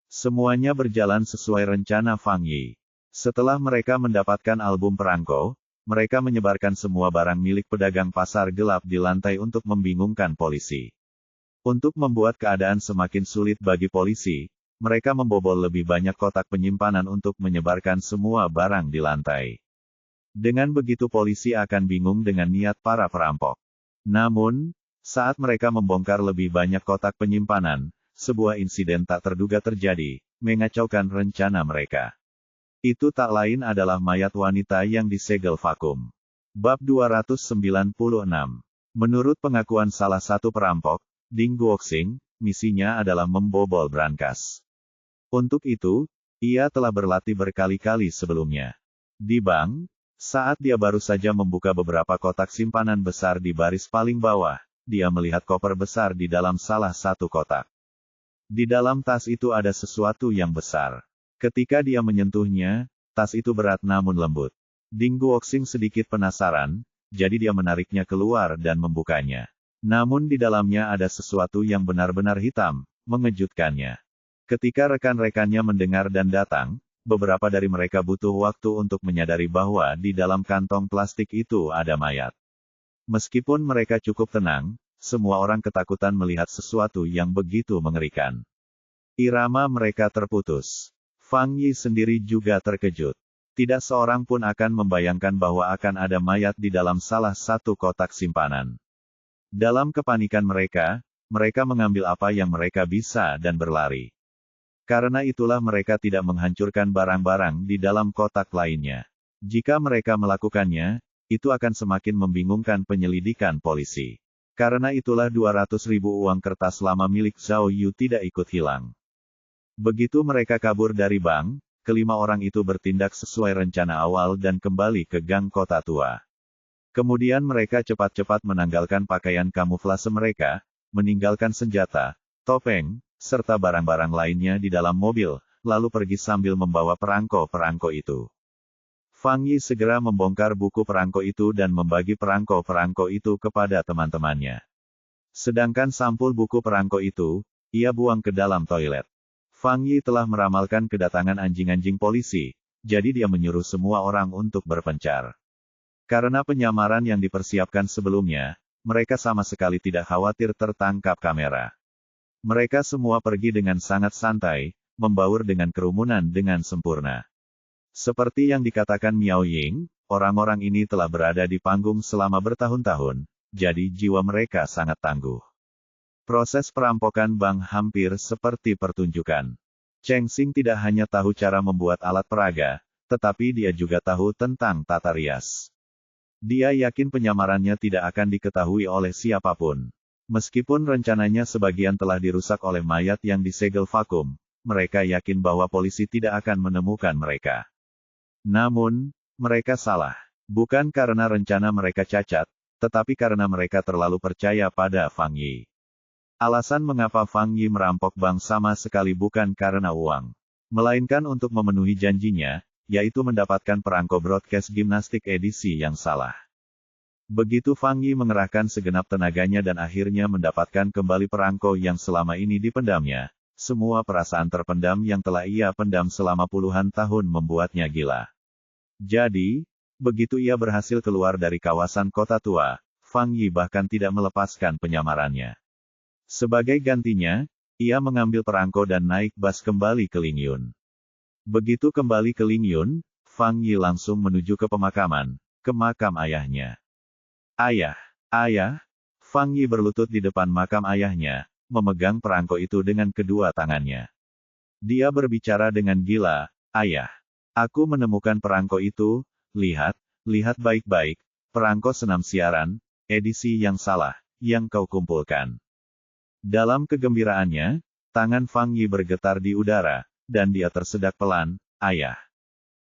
Semuanya berjalan sesuai rencana Fang Yi. Setelah mereka mendapatkan album perangko, mereka menyebarkan semua barang milik pedagang pasar gelap di lantai untuk membingungkan polisi. Untuk membuat keadaan semakin sulit bagi polisi, mereka membobol lebih banyak kotak penyimpanan untuk menyebarkan semua barang di lantai. Dengan begitu polisi akan bingung dengan niat para perampok. Namun, saat mereka membongkar lebih banyak kotak penyimpanan, sebuah insiden tak terduga terjadi, mengacaukan rencana mereka. Itu tak lain adalah mayat wanita yang disegel vakum. Bab 296. Menurut pengakuan salah satu perampok, Ding Guoxing, misinya adalah membobol brankas. Untuk itu, ia telah berlatih berkali-kali sebelumnya. Di bank, saat dia baru saja membuka beberapa kotak simpanan besar di baris paling bawah, dia melihat koper besar di dalam salah satu kotak. Di dalam tas itu ada sesuatu yang besar. Ketika dia menyentuhnya, tas itu berat namun lembut. Ding Guoxing sedikit penasaran, jadi dia menariknya keluar dan membukanya. Namun di dalamnya ada sesuatu yang benar-benar hitam, mengejutkannya. Ketika rekan-rekannya mendengar dan datang, beberapa dari mereka butuh waktu untuk menyadari bahwa di dalam kantong plastik itu ada mayat. Meskipun mereka cukup tenang, semua orang ketakutan melihat sesuatu yang begitu mengerikan. Irama mereka terputus. Fang Yi sendiri juga terkejut. Tidak seorang pun akan membayangkan bahwa akan ada mayat di dalam salah satu kotak simpanan. Dalam kepanikan mereka mengambil apa yang mereka bisa dan berlari. Karena itulah mereka tidak menghancurkan barang-barang di dalam kotak lainnya. Jika mereka melakukannya, itu akan semakin membingungkan penyelidikan polisi. Karena itulah 200.000 uang kertas lama milik Zhao Yu tidak ikut hilang. Begitu mereka kabur dari bank, kelima orang itu bertindak sesuai rencana awal dan kembali ke gang kota tua. Kemudian mereka cepat-cepat menanggalkan pakaian kamuflase mereka, meninggalkan senjata, topeng, serta barang-barang lainnya di dalam mobil, lalu pergi sambil membawa perangko-perangko itu. Fang Yi segera membongkar buku perangko itu dan membagi perangko-perangko itu kepada teman-temannya. Sedangkan sampul buku perangko itu, ia buang ke dalam toilet. Fang Yi telah meramalkan kedatangan anjing-anjing polisi, jadi dia menyuruh semua orang untuk berpencar. Karena penyamaran yang dipersiapkan sebelumnya, mereka sama sekali tidak khawatir tertangkap kamera. Mereka semua pergi dengan sangat santai, membaur dengan kerumunan dengan sempurna. Seperti yang dikatakan Miao Ying, orang-orang ini telah berada di panggung selama bertahun-tahun, jadi jiwa mereka sangat tangguh. Proses perampokan bank hampir seperti pertunjukan. Cheng Xing tidak hanya tahu cara membuat alat peraga, tetapi dia juga tahu tentang tata rias. Dia yakin penyamarannya tidak akan diketahui oleh siapapun. Meskipun rencananya sebagian telah dirusak oleh mayat yang disegel vakum, mereka yakin bahwa polisi tidak akan menemukan mereka. Namun, mereka salah. Bukan karena rencana mereka cacat, tetapi karena mereka terlalu percaya pada Fang Yi. Alasan mengapa Fang Yi merampok bank sama sekali bukan karena uang, melainkan untuk memenuhi janjinya, yaitu mendapatkan perangko broadcast gimnastik edisi yang salah. Begitu Fang Yi mengerahkan segenap tenaganya dan akhirnya mendapatkan kembali perangko yang selama ini dipendamnya, semua perasaan terpendam yang telah ia pendam selama puluhan tahun membuatnya gila. Jadi, begitu ia berhasil keluar dari kawasan kota tua, Fang Yi bahkan tidak melepaskan penyamarannya. Sebagai gantinya, ia mengambil perangko dan naik bas kembali ke Lingyun. Begitu kembali ke Lingyun, Fang Yi langsung menuju ke pemakaman, ke makam ayahnya. Ayah, ayah, Fang Yi berlutut di depan makam ayahnya, memegang perangko itu dengan kedua tangannya. Dia berbicara dengan gila, ayah, aku menemukan perangko itu, lihat baik-baik, perangko senam siaran, edisi yang salah, yang kau kumpulkan. Dalam kegembiraannya, tangan Fang Yi bergetar di udara, dan dia tersedak pelan, ayah.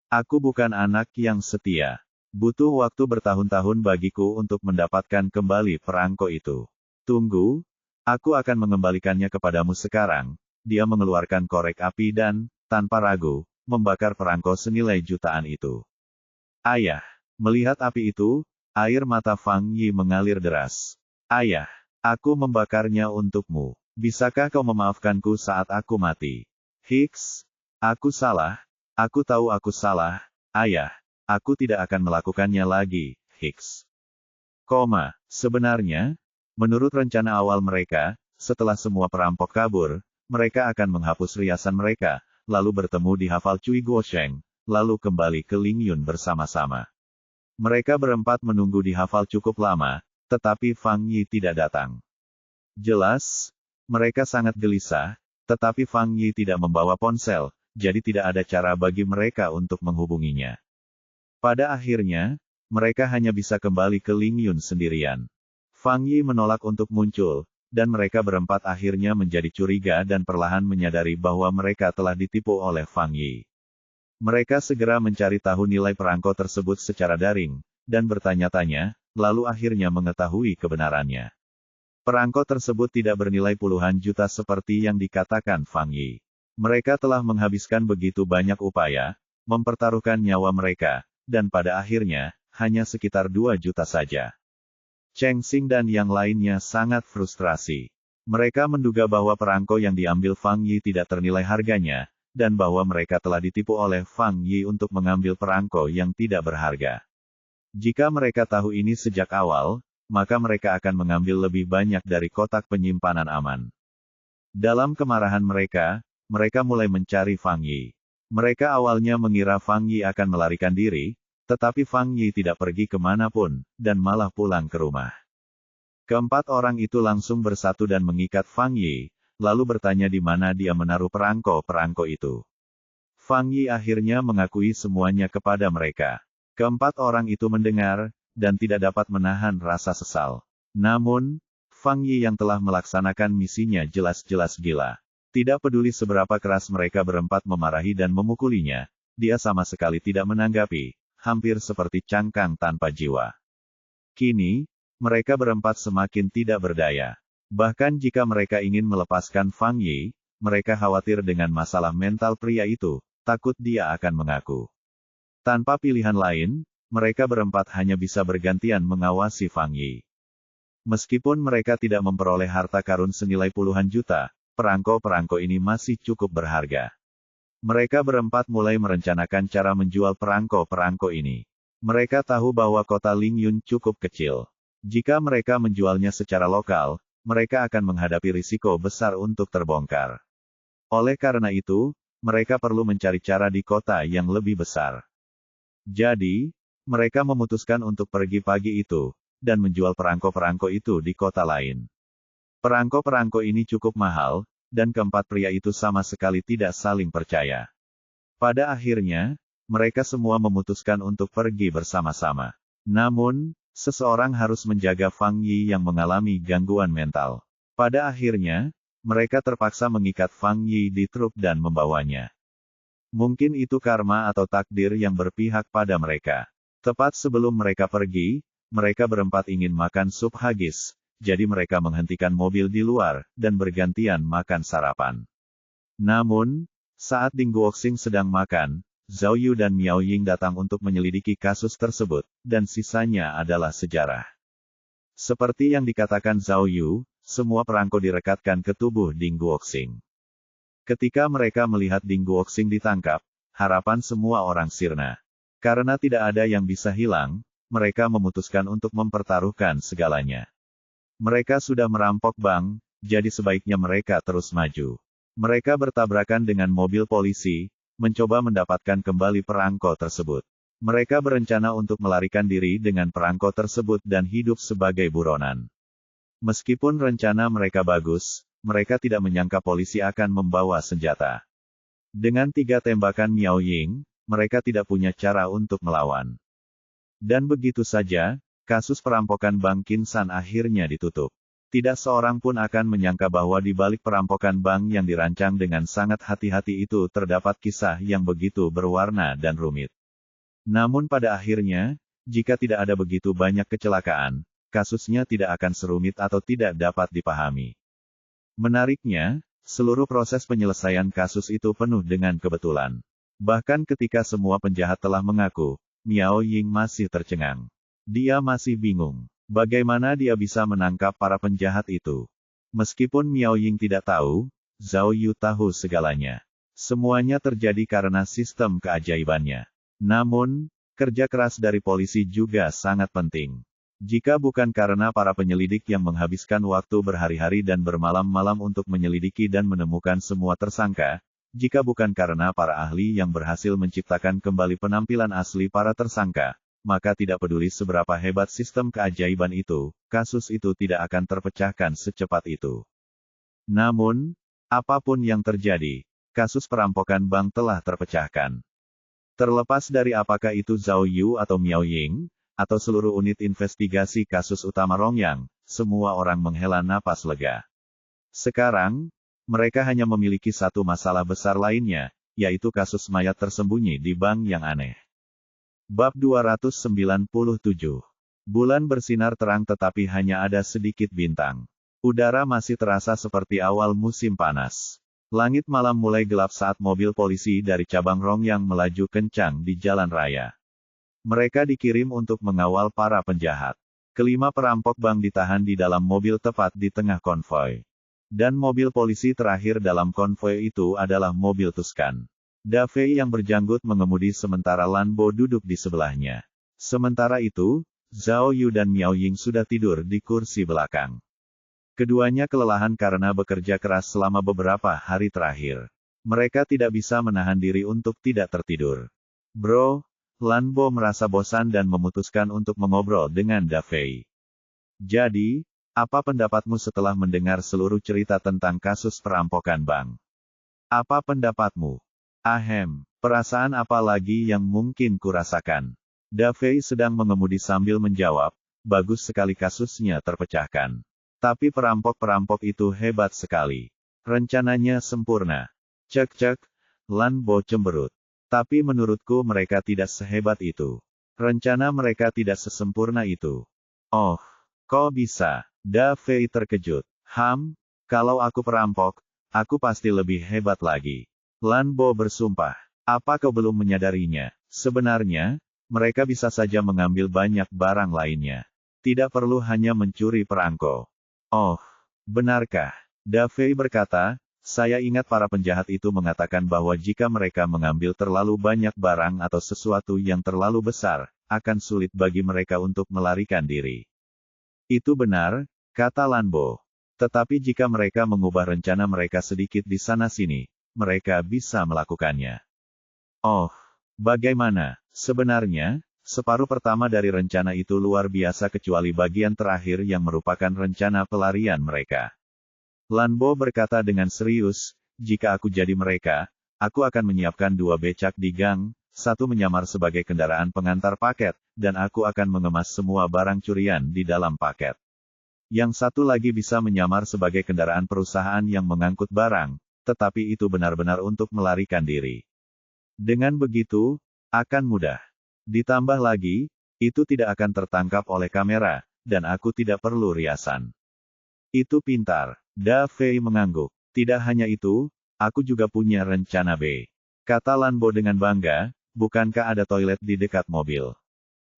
Aku bukan anak yang setia. Butuh waktu bertahun-tahun bagiku untuk mendapatkan kembali perangko itu. Tunggu, aku akan mengembalikannya kepadamu sekarang. Dia mengeluarkan korek api dan, tanpa ragu, membakar perangko senilai jutaan itu. Ayah, melihat api itu, air mata Fang Yi mengalir deras. Ayah, aku membakarnya untukmu. Bisakah kau memaafkanku saat aku mati? Hiks, aku salah. Aku tahu aku salah, ayah. Aku tidak akan melakukannya lagi, Hiks. Sebenarnya, menurut rencana awal mereka, setelah semua perampok kabur, mereka akan menghapus riasan mereka, lalu bertemu di hafal Cui Guosheng, lalu kembali ke Lingyun bersama-sama. Mereka berempat menunggu di hafal cukup lama, tetapi Fang Yi tidak datang. Jelas, mereka sangat gelisah, tetapi Fang Yi tidak membawa ponsel, jadi tidak ada cara bagi mereka untuk menghubunginya. Pada akhirnya, mereka hanya bisa kembali ke Lingyun sendirian. Fang Yi menolak untuk muncul, dan mereka berempat akhirnya menjadi curiga dan perlahan menyadari bahwa mereka telah ditipu oleh Fang Yi. Mereka segera mencari tahu nilai perangko tersebut secara daring, dan bertanya-tanya, lalu akhirnya mengetahui kebenarannya. Perangko tersebut tidak bernilai puluhan juta seperti yang dikatakan Fang Yi. Mereka telah menghabiskan begitu banyak upaya, mempertaruhkan nyawa mereka, dan pada akhirnya, hanya sekitar 2 juta saja. Cheng Xing dan yang lainnya sangat frustrasi. Mereka menduga bahwa perangko yang diambil Fang Yi tidak ternilai harganya, dan bahwa mereka telah ditipu oleh Fang Yi untuk mengambil perangko yang tidak berharga. Jika mereka tahu ini sejak awal, maka mereka akan mengambil lebih banyak dari kotak penyimpanan aman. Dalam kemarahan mereka, mereka mulai mencari Fang Yi. Mereka awalnya mengira Fang Yi akan melarikan diri, tetapi Fang Yi tidak pergi kemanapun, dan malah pulang ke rumah. Keempat orang itu langsung bersatu dan mengikat Fang Yi, lalu bertanya di mana dia menaruh perangko-perangko itu. Fang Yi akhirnya mengakui semuanya kepada mereka. Keempat orang itu mendengar, dan tidak dapat menahan rasa sesal. Namun, Fang Yi yang telah melaksanakan misinya jelas-jelas gila. Tidak peduli seberapa keras mereka berempat memarahi dan memukulinya, dia sama sekali tidak menanggapi. Hampir seperti cangkang tanpa jiwa. Kini, mereka berempat semakin tidak berdaya. Bahkan jika mereka ingin melepaskan Fang Yi, mereka khawatir dengan masalah mental pria itu, takut dia akan mengaku. Tanpa pilihan lain, mereka berempat hanya bisa bergantian mengawasi Fang Yi. Meskipun mereka tidak memperoleh harta karun senilai puluhan juta, perangko-perangko ini masih cukup berharga. Mereka berempat mulai merencanakan cara menjual perangko-perangko ini. Mereka tahu bahwa kota Lingyun cukup kecil. Jika mereka menjualnya secara lokal, mereka akan menghadapi risiko besar untuk terbongkar. Oleh karena itu, mereka perlu mencari cara di kota yang lebih besar. Jadi, mereka memutuskan untuk pergi pagi itu, dan menjual perangko-perangko itu di kota lain. Perangko-perangko ini cukup mahal, dan keempat pria itu sama sekali tidak saling percaya. Pada akhirnya, mereka semua memutuskan untuk pergi bersama-sama. Namun, seseorang harus menjaga Fang Yi yang mengalami gangguan mental. Pada akhirnya, mereka terpaksa mengikat Fang Yi di truk dan membawanya. Mungkin itu karma atau takdir yang berpihak pada mereka. Tepat sebelum mereka pergi, mereka berempat ingin makan sup haggis, jadi mereka menghentikan mobil di luar, dan bergantian makan sarapan. Namun, saat Ding Guoxing sedang makan, Zhao Yu dan Miao Ying datang untuk menyelidiki kasus tersebut, dan sisanya adalah sejarah. Seperti yang dikatakan Zhao Yu, semua perangko direkatkan ke tubuh Ding Guoxing. Ketika mereka melihat Ding Guoxing ditangkap, harapan semua orang sirna. Karena tidak ada yang bisa hilang, mereka memutuskan untuk mempertaruhkan segalanya. Mereka sudah merampok bank, jadi sebaiknya mereka terus maju. Mereka bertabrakan dengan mobil polisi, mencoba mendapatkan kembali perangko tersebut. Mereka berencana untuk melarikan diri dengan perangko tersebut dan hidup sebagai buronan. Meskipun rencana mereka bagus, mereka tidak menyangka polisi akan membawa senjata. Dengan 3 tembakan Miao Ying, mereka tidak punya cara untuk melawan. Dan begitu saja, kasus perampokan Bank Kinsan akhirnya ditutup. Tidak seorang pun akan menyangka bahwa di balik perampokan bank yang dirancang dengan sangat hati-hati itu terdapat kisah yang begitu berwarna dan rumit. Namun pada akhirnya, jika tidak ada begitu banyak kecelakaan, kasusnya tidak akan serumit atau tidak dapat dipahami. Menariknya, seluruh proses penyelesaian kasus itu penuh dengan kebetulan. Bahkan ketika semua penjahat telah mengaku, Miao Ying masih tercengang. Dia masih bingung, bagaimana dia bisa menangkap para penjahat itu. Meskipun Miao Ying tidak tahu, Zhao Yu tahu segalanya. Semuanya terjadi karena sistem keajaibannya. Namun, kerja keras dari polisi juga sangat penting. Jika bukan karena para penyelidik yang menghabiskan waktu berhari-hari dan bermalam-malam untuk menyelidiki dan menemukan semua tersangka, jika bukan karena para ahli yang berhasil menciptakan kembali penampilan asli para tersangka, maka tidak peduli seberapa hebat sistem keajaiban itu, kasus itu tidak akan terpecahkan secepat itu. Namun, apapun yang terjadi, kasus perampokan bank telah terpecahkan. Terlepas dari apakah itu Zhao Yu atau Miao Ying, atau seluruh unit investigasi kasus utama Rongyang, semua orang menghela napas lega. Sekarang, mereka hanya memiliki satu masalah besar lainnya, yaitu kasus mayat tersembunyi di bank yang aneh. Bab 297. Bulan bersinar terang tetapi hanya ada sedikit bintang. Udara masih terasa seperti awal musim panas. Langit malam mulai gelap saat mobil polisi dari cabang Rongyang melaju kencang di jalan raya. Mereka dikirim untuk mengawal para penjahat. Kelima perampok bank ditahan di dalam mobil tepat di tengah konvoi. Dan mobil polisi terakhir dalam konvoi itu adalah mobil Tuscan. Da Fei yang berjanggut mengemudi sementara Lan Bo duduk di sebelahnya. Sementara itu, Zhao Yu dan Miao Ying sudah tidur di kursi belakang. Keduanya kelelahan karena bekerja keras selama beberapa hari terakhir. Mereka tidak bisa menahan diri untuk tidak tertidur. Bro, Lan Bo merasa bosan dan memutuskan untuk mengobrol dengan Da Fei. Jadi, apa pendapatmu setelah mendengar seluruh cerita tentang kasus perampokan bank? Apa pendapatmu? Ahem, perasaan apa lagi yang mungkin kurasakan? Da Fei sedang mengemudi sambil menjawab, bagus sekali kasusnya terpecahkan. Tapi perampok-perampok itu hebat sekali. Rencananya sempurna. Cek-cek, Lan Bo cemberut. Tapi menurutku mereka tidak sehebat itu. Rencana mereka tidak sesempurna itu. Oh, kok bisa? Da Fei terkejut. Kalau aku perampok, aku pasti lebih hebat lagi. Lan Bo bersumpah. Apa kau belum menyadarinya? Sebenarnya, mereka bisa saja mengambil banyak barang lainnya. Tidak perlu hanya mencuri perangko. Oh, benarkah? Da Fei berkata, saya ingat para penjahat itu mengatakan bahwa jika mereka mengambil terlalu banyak barang atau sesuatu yang terlalu besar, akan sulit bagi mereka untuk melarikan diri. Itu benar, kata Lan Bo. Tetapi jika mereka mengubah rencana mereka sedikit di sana-sini, mereka bisa melakukannya. Oh, bagaimana? Sebenarnya, separuh pertama dari rencana itu luar biasa kecuali bagian terakhir yang merupakan rencana pelarian mereka. Lan Bo berkata dengan serius, jika aku jadi mereka, aku akan menyiapkan 2 becak di gang, 1 menyamar sebagai kendaraan pengantar paket, dan aku akan mengemas semua barang curian di dalam paket. Yang 1 lagi bisa menyamar sebagai kendaraan perusahaan yang mengangkut barang, tetapi itu benar-benar untuk melarikan diri. Dengan begitu, akan mudah. Ditambah lagi, itu tidak akan tertangkap oleh kamera, dan aku tidak perlu riasan. Itu pintar. Da Fei mengangguk. Tidak hanya itu, aku juga punya rencana B. Kata Lan Bo dengan bangga, bukankah ada toilet di dekat mobil?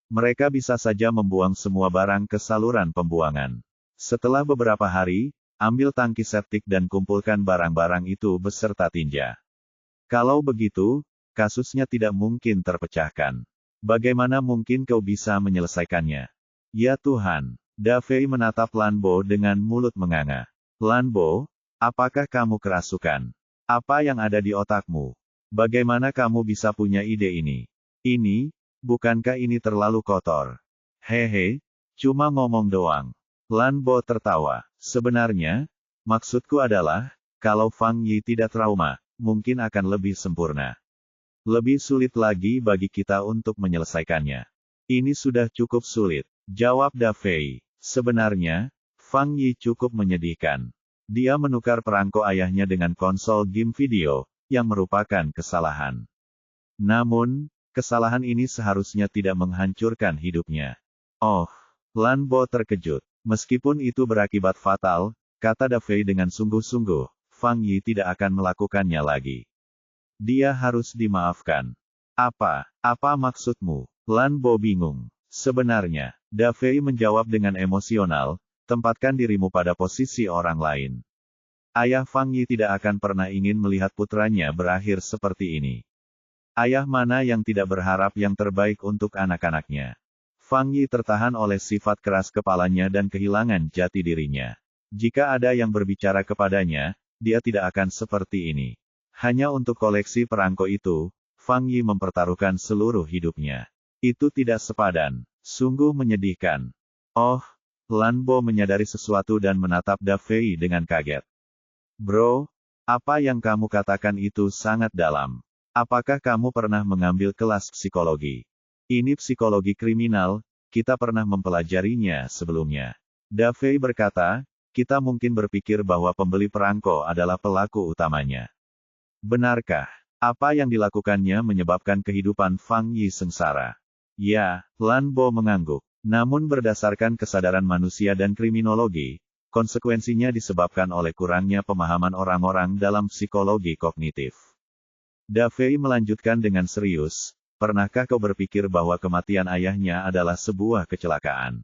Mereka bisa saja membuang semua barang ke saluran pembuangan. Setelah beberapa hari, ambil tangki septik dan kumpulkan barang-barang itu beserta tinja. Kalau begitu, kasusnya tidak mungkin terpecahkan. Bagaimana mungkin kau bisa menyelesaikannya? Ya Tuhan, Da Fei menatap Lan Bo dengan mulut menganga. Lan Bo, apakah kamu kerasukan? Apa yang ada di otakmu? Bagaimana kamu bisa punya ide ini? Bukankah ini terlalu kotor? Hehe, cuma ngomong doang. Lan Bo tertawa. Sebenarnya, maksudku adalah, kalau Fang Yi tidak trauma, mungkin akan lebih sempurna. Lebih sulit lagi bagi kita untuk menyelesaikannya. Ini sudah cukup sulit, jawab Da Fei. Sebenarnya, Fang Yi cukup menyedihkan. Dia menukar perangko ayahnya dengan konsol game video, yang merupakan kesalahan. Namun, kesalahan ini seharusnya tidak menghancurkan hidupnya. Oh, Lan Bo terkejut. Meskipun itu berakibat fatal, kata Da Fei dengan sungguh-sungguh, Fang Yi tidak akan melakukannya lagi. Dia harus dimaafkan. Apa maksudmu? Lan Bo bingung. Sebenarnya, Da Fei menjawab dengan emosional, tempatkan dirimu pada posisi orang lain. Ayah Fang Yi tidak akan pernah ingin melihat putranya berakhir seperti ini. Ayah mana yang tidak berharap yang terbaik untuk anak-anaknya? Fang Yi tertahan oleh sifat keras kepalanya dan kehilangan jati dirinya. Jika ada yang berbicara kepadanya, dia tidak akan seperti ini. Hanya untuk koleksi perangko itu, Fang Yi mempertaruhkan seluruh hidupnya. Itu tidak sepadan. Sungguh menyedihkan. Oh, Lan Bo menyadari sesuatu dan menatap Da Fei dengan kaget. Bro, apa yang kamu katakan itu sangat dalam. Apakah kamu pernah mengambil kelas psikologi? Ini psikologi kriminal, kita pernah mempelajarinya sebelumnya. Da Fei berkata, kita mungkin berpikir bahwa pembeli perangko adalah pelaku utamanya. Benarkah? Apa yang dilakukannya menyebabkan kehidupan Fang Yi sengsara? Ya, Lan Bo mengangguk. Namun berdasarkan kesadaran manusia dan kriminologi, konsekuensinya disebabkan oleh kurangnya pemahaman orang-orang dalam psikologi kognitif. Da Fei melanjutkan dengan serius, pernahkah kau berpikir bahwa kematian ayahnya adalah sebuah kecelakaan?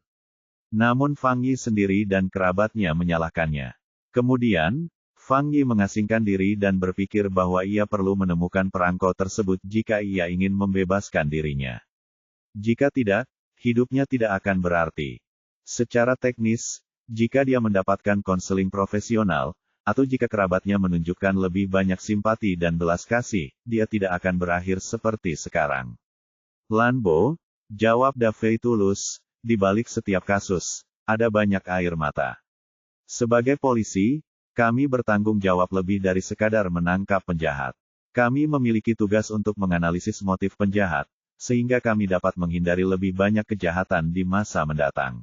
Namun Fang Yi sendiri dan kerabatnya menyalahkannya. Kemudian, Fang Yi mengasingkan diri dan berpikir bahwa ia perlu menemukan perangko tersebut jika ia ingin membebaskan dirinya. Jika tidak, hidupnya tidak akan berarti. Secara teknis, jika dia mendapatkan konseling profesional, atau jika kerabatnya menunjukkan lebih banyak simpati dan belas kasih, dia tidak akan berakhir seperti sekarang. Lan Bo, jawab Da Fei tulus, di balik setiap kasus, ada banyak air mata. Sebagai polisi, kami bertanggung jawab lebih dari sekadar menangkap penjahat. Kami memiliki tugas untuk menganalisis motif penjahat, sehingga kami dapat menghindari lebih banyak kejahatan di masa mendatang.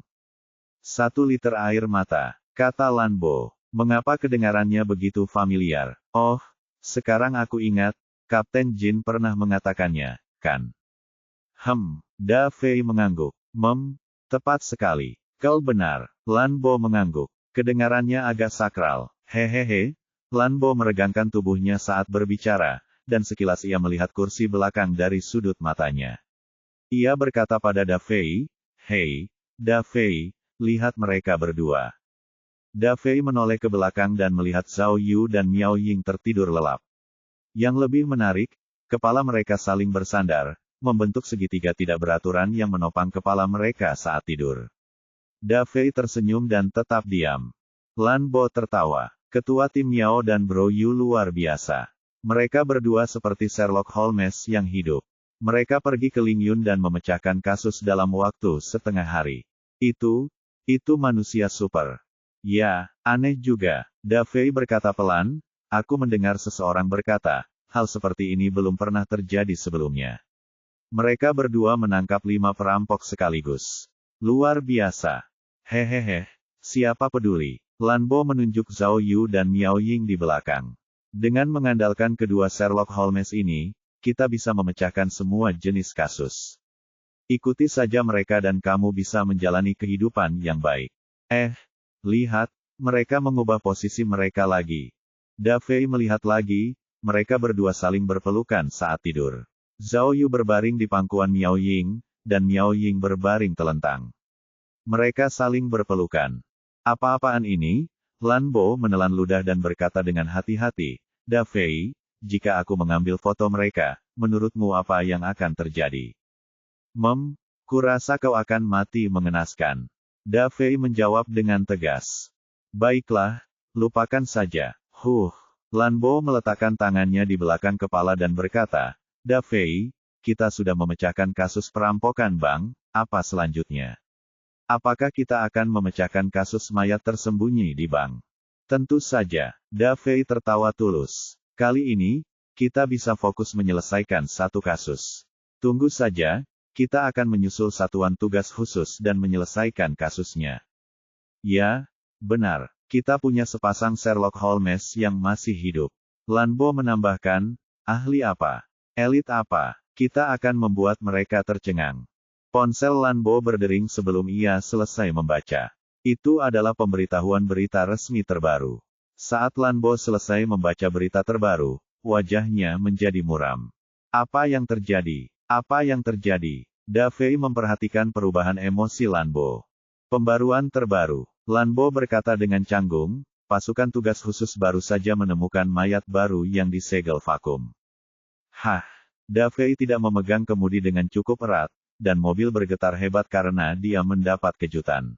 1 liter air mata, kata Lan Bo. Mengapa kedengarannya begitu familiar? Oh, sekarang aku ingat, Kapten Jin pernah mengatakannya, kan? Da Fei mengangguk. Tepat sekali. Kau benar. Lan Bo mengangguk. Kedengarannya agak sakral. Hehehe. Lan Bo meregangkan tubuhnya saat berbicara, dan sekilas ia melihat kursi belakang dari sudut matanya. Ia berkata pada Da Fei, "Hei, Da Fei, lihat mereka berdua." Da Fei menoleh ke belakang dan melihat Zhao Yu dan Miao Ying tertidur lelap. Yang lebih menarik, kepala mereka saling bersandar, membentuk segitiga tidak beraturan yang menopang kepala mereka saat tidur. Da Fei tersenyum dan tetap diam. Lan Bo tertawa. Ketua tim Miao dan Bro Yu luar biasa. Mereka berdua seperti Sherlock Holmes yang hidup. Mereka pergi ke Lingyun dan memecahkan kasus dalam waktu setengah hari. Itu manusia super. Ya, aneh juga. Da Fei berkata pelan, aku mendengar seseorang berkata, hal seperti ini belum pernah terjadi sebelumnya. Mereka berdua menangkap 5 perampok sekaligus. Luar biasa. Hehehe, siapa peduli. Lan Bo menunjuk Zhao Yu dan Miao Ying di belakang. Dengan mengandalkan kedua Sherlock Holmes ini, kita bisa memecahkan semua jenis kasus. Ikuti saja mereka dan kamu bisa menjalani kehidupan yang baik. Lihat, mereka mengubah posisi mereka lagi. Da Fei melihat lagi, mereka berdua saling berpelukan saat tidur. Zhao Yu berbaring di pangkuan Miao Ying, dan Miao Ying berbaring telentang. Mereka saling berpelukan. Apa-apaan ini? Lan Bo menelan ludah dan berkata dengan hati-hati, Da Fei, jika aku mengambil foto mereka, menurutmu apa yang akan terjadi? Kurasa kau akan mati mengenaskan. Da Fei menjawab dengan tegas. Baiklah, lupakan saja. Lan Bo meletakkan tangannya di belakang kepala dan berkata, Da Fei, kita sudah memecahkan kasus perampokan bank, apa selanjutnya? Apakah kita akan memecahkan kasus mayat tersembunyi di bank? Tentu saja. Da Fei tertawa tulus. Kali ini, kita bisa fokus menyelesaikan satu kasus. Tunggu saja, kita akan menyusul satuan tugas khusus dan menyelesaikan kasusnya. Ya, benar. Kita punya sepasang Sherlock Holmes yang masih hidup. Lan Bo menambahkan, ahli apa? Elit apa? Kita akan membuat mereka tercengang. Ponsel Lan Bo berdering sebelum ia selesai membaca. Itu adalah pemberitahuan berita resmi terbaru. Saat Lan Bo selesai membaca berita terbaru, wajahnya menjadi muram. Apa yang terjadi? Apa yang terjadi? Da Fei memperhatikan perubahan emosi Lan Bo. Pembaruan terbaru. Lan Bo berkata dengan canggung, pasukan tugas khusus baru saja menemukan mayat baru yang disegel vakum. Da Fei tidak memegang kemudi dengan cukup erat, dan mobil bergetar hebat karena dia mendapat kejutan.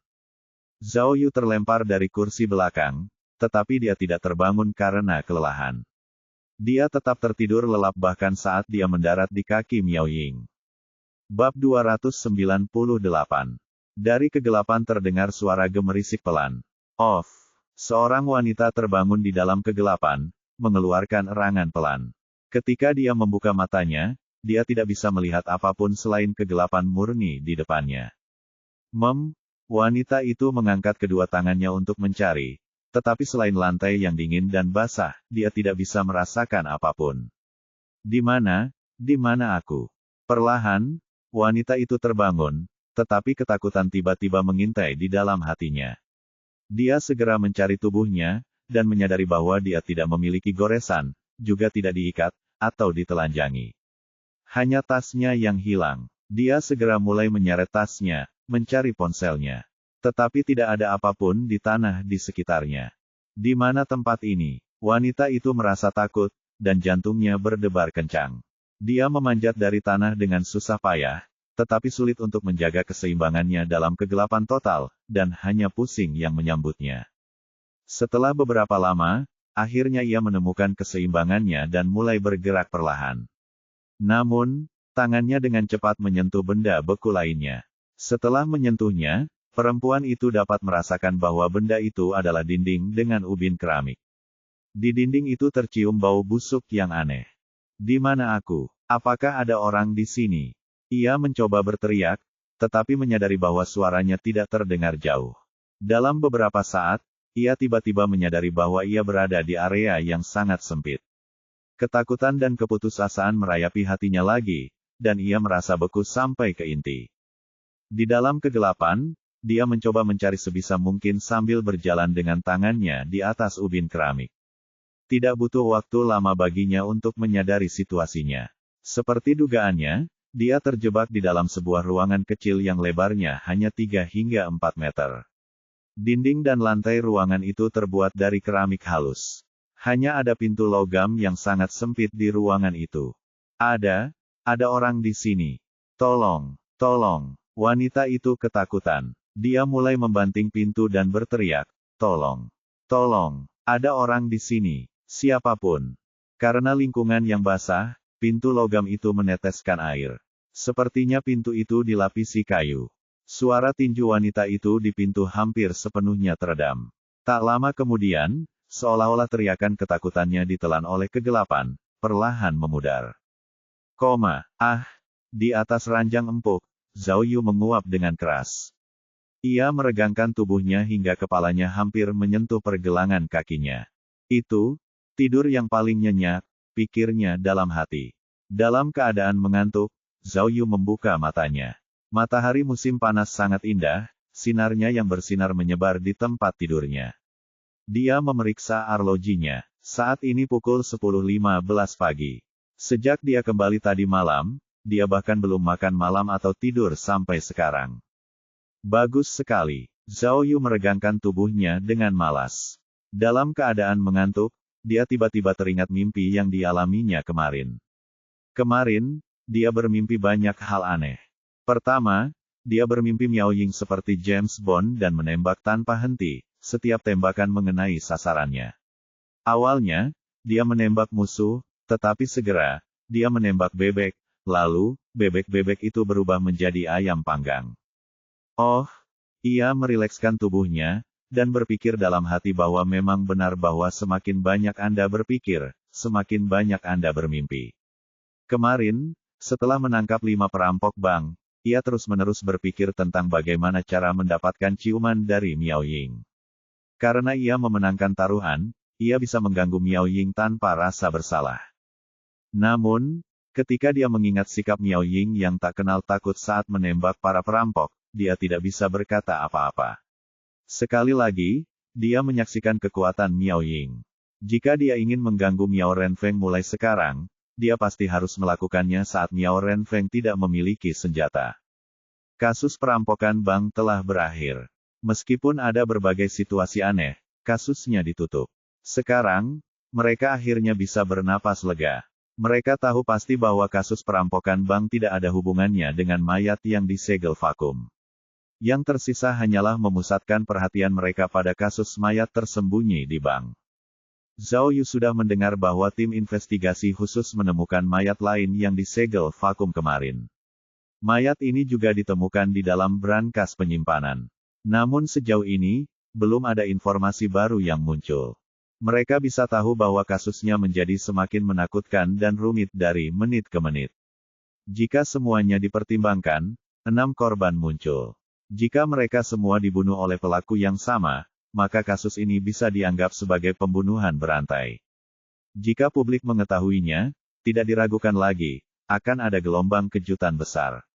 Zhao Yu terlempar dari kursi belakang, tetapi dia tidak terbangun karena kelelahan. Dia tetap tertidur lelap bahkan saat dia mendarat di kaki Miao Ying. Bab 298. Dari kegelapan terdengar suara gemerisik pelan. Seorang wanita terbangun di dalam kegelapan, mengeluarkan erangan pelan. Ketika dia membuka matanya, dia tidak bisa melihat apapun selain kegelapan murni di depannya. Wanita itu mengangkat kedua tangannya untuk mencari, tetapi selain lantai yang dingin dan basah, dia tidak bisa merasakan apapun. Di mana aku? Perlahan, wanita itu terbangun, tetapi ketakutan tiba-tiba mengintai di dalam hatinya. Dia segera mencari tubuhnya, dan menyadari bahwa dia tidak memiliki goresan, juga tidak diikat, atau ditelanjangi. Hanya tasnya yang hilang. Dia segera mulai menyeret tasnya, mencari ponselnya. Tetapi tidak ada apapun di tanah di sekitarnya. Di mana tempat ini? Wanita itu merasa takut, dan jantungnya berdebar kencang. Dia memanjat dari tanah dengan susah payah, tetapi sulit untuk menjaga keseimbangannya dalam kegelapan total, dan hanya pusing yang menyambutnya. Setelah beberapa lama, akhirnya ia menemukan keseimbangannya dan mulai bergerak perlahan. Namun, tangannya dengan cepat menyentuh benda beku lainnya. Setelah menyentuhnya, perempuan itu dapat merasakan bahwa benda itu adalah dinding dengan ubin keramik. Di dinding itu tercium bau busuk yang aneh. Di mana aku? Apakah ada orang di sini? Ia mencoba berteriak, tetapi menyadari bahwa suaranya tidak terdengar jauh. Dalam beberapa saat, ia tiba-tiba menyadari bahwa ia berada di area yang sangat sempit. Ketakutan dan keputusasaan merayapi hatinya lagi, dan ia merasa beku sampai ke inti. Di dalam kegelapan, dia mencoba mencari sebisa mungkin sambil berjalan dengan tangannya di atas ubin keramik. Tidak butuh waktu lama baginya untuk menyadari situasinya. Seperti dugaannya, dia terjebak di dalam sebuah ruangan kecil yang lebarnya hanya 3 hingga 4 meter. Dinding dan lantai ruangan itu terbuat dari keramik halus. Hanya ada pintu logam yang sangat sempit di ruangan itu. Ada orang di sini. Tolong, tolong. Wanita itu ketakutan. Dia mulai membanting pintu dan berteriak, tolong, tolong, ada orang di sini, siapapun. Karena lingkungan yang basah, pintu logam itu meneteskan air. Sepertinya pintu itu dilapisi kayu. Suara tinju wanita itu di pintu hampir sepenuhnya teredam. Tak lama kemudian, seolah-olah teriakan ketakutannya ditelan oleh kegelapan, perlahan memudar. Di atas ranjang empuk, Zhao Yu menguap dengan keras. Ia meregangkan tubuhnya hingga kepalanya hampir menyentuh pergelangan kakinya. Itu, tidur yang paling nyenyak, pikirnya dalam hati. Dalam keadaan mengantuk, Zhao Yu membuka matanya. Matahari musim panas sangat indah, sinarnya yang bersinar menyebar di tempat tidurnya. Dia memeriksa arlojinya. Saat ini pukul 10.15 pagi. Sejak dia kembali tadi malam, dia bahkan belum makan malam atau tidur sampai sekarang. Bagus sekali. Zhao Yu meregangkan tubuhnya dengan malas. Dalam keadaan mengantuk, dia tiba-tiba teringat mimpi yang dialaminya kemarin. Kemarin, dia bermimpi banyak hal aneh. Pertama, dia bermimpi Miao Ying seperti James Bond dan menembak tanpa henti, setiap tembakan mengenai sasarannya. Awalnya, dia menembak musuh, tetapi segera, dia menembak bebek, lalu, bebek-bebek itu berubah menjadi ayam panggang. Ia merilekskan tubuhnya, dan berpikir dalam hati bahwa memang benar bahwa semakin banyak Anda berpikir, semakin banyak Anda bermimpi. Kemarin, setelah menangkap 5 perampok bank, ia terus-menerus berpikir tentang bagaimana cara mendapatkan ciuman dari Miao Ying. Karena ia memenangkan taruhan, ia bisa mengganggu Miao Ying tanpa rasa bersalah. Namun, ketika dia mengingat sikap Miao Ying yang tak kenal takut saat menembak para perampok, dia tidak bisa berkata apa-apa. Sekali lagi, dia menyaksikan kekuatan Miao Ying. Jika dia ingin mengganggu Miao Renfeng mulai sekarang, dia pasti harus melakukannya saat Miao Renfeng tidak memiliki senjata. Kasus perampokan bank telah berakhir. Meskipun ada berbagai situasi aneh, kasusnya ditutup. Sekarang, mereka akhirnya bisa bernapas lega. Mereka tahu pasti bahwa kasus perampokan bank tidak ada hubungannya dengan mayat yang disegel vakum. Yang tersisa hanyalah memusatkan perhatian mereka pada kasus mayat tersembunyi di bank. Zhao Yu sudah mendengar bahwa tim investigasi khusus menemukan mayat lain yang disegel vakum kemarin. Mayat ini juga ditemukan di dalam brankas penyimpanan. Namun sejauh ini, belum ada informasi baru yang muncul. Mereka bisa tahu bahwa kasusnya menjadi semakin menakutkan dan rumit dari menit ke menit. Jika semuanya dipertimbangkan, 6 korban muncul. Jika mereka semua dibunuh oleh pelaku yang sama, maka kasus ini bisa dianggap sebagai pembunuhan berantai. Jika publik mengetahuinya, tidak diragukan lagi, akan ada gelombang kejutan besar.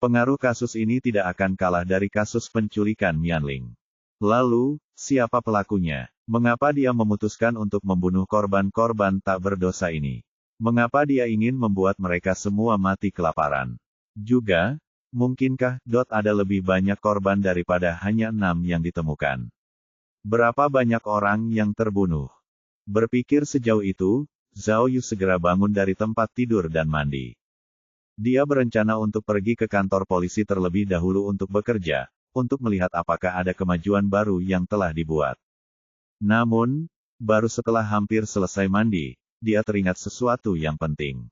Pengaruh kasus ini tidak akan kalah dari kasus penculikan Mianling. Lalu, siapa pelakunya? Mengapa dia memutuskan untuk membunuh korban-korban tak berdosa ini? Mengapa dia ingin membuat mereka semua mati kelaparan? Juga, mungkinkah ada lebih banyak korban daripada hanya 6 yang ditemukan? Berapa banyak orang yang terbunuh? Berpikir sejauh itu, Zhao Yu segera bangun dari tempat tidur dan mandi. Dia berencana untuk pergi ke kantor polisi terlebih dahulu untuk bekerja, untuk melihat apakah ada kemajuan baru yang telah dibuat. Namun, baru setelah hampir selesai mandi, dia teringat sesuatu yang penting.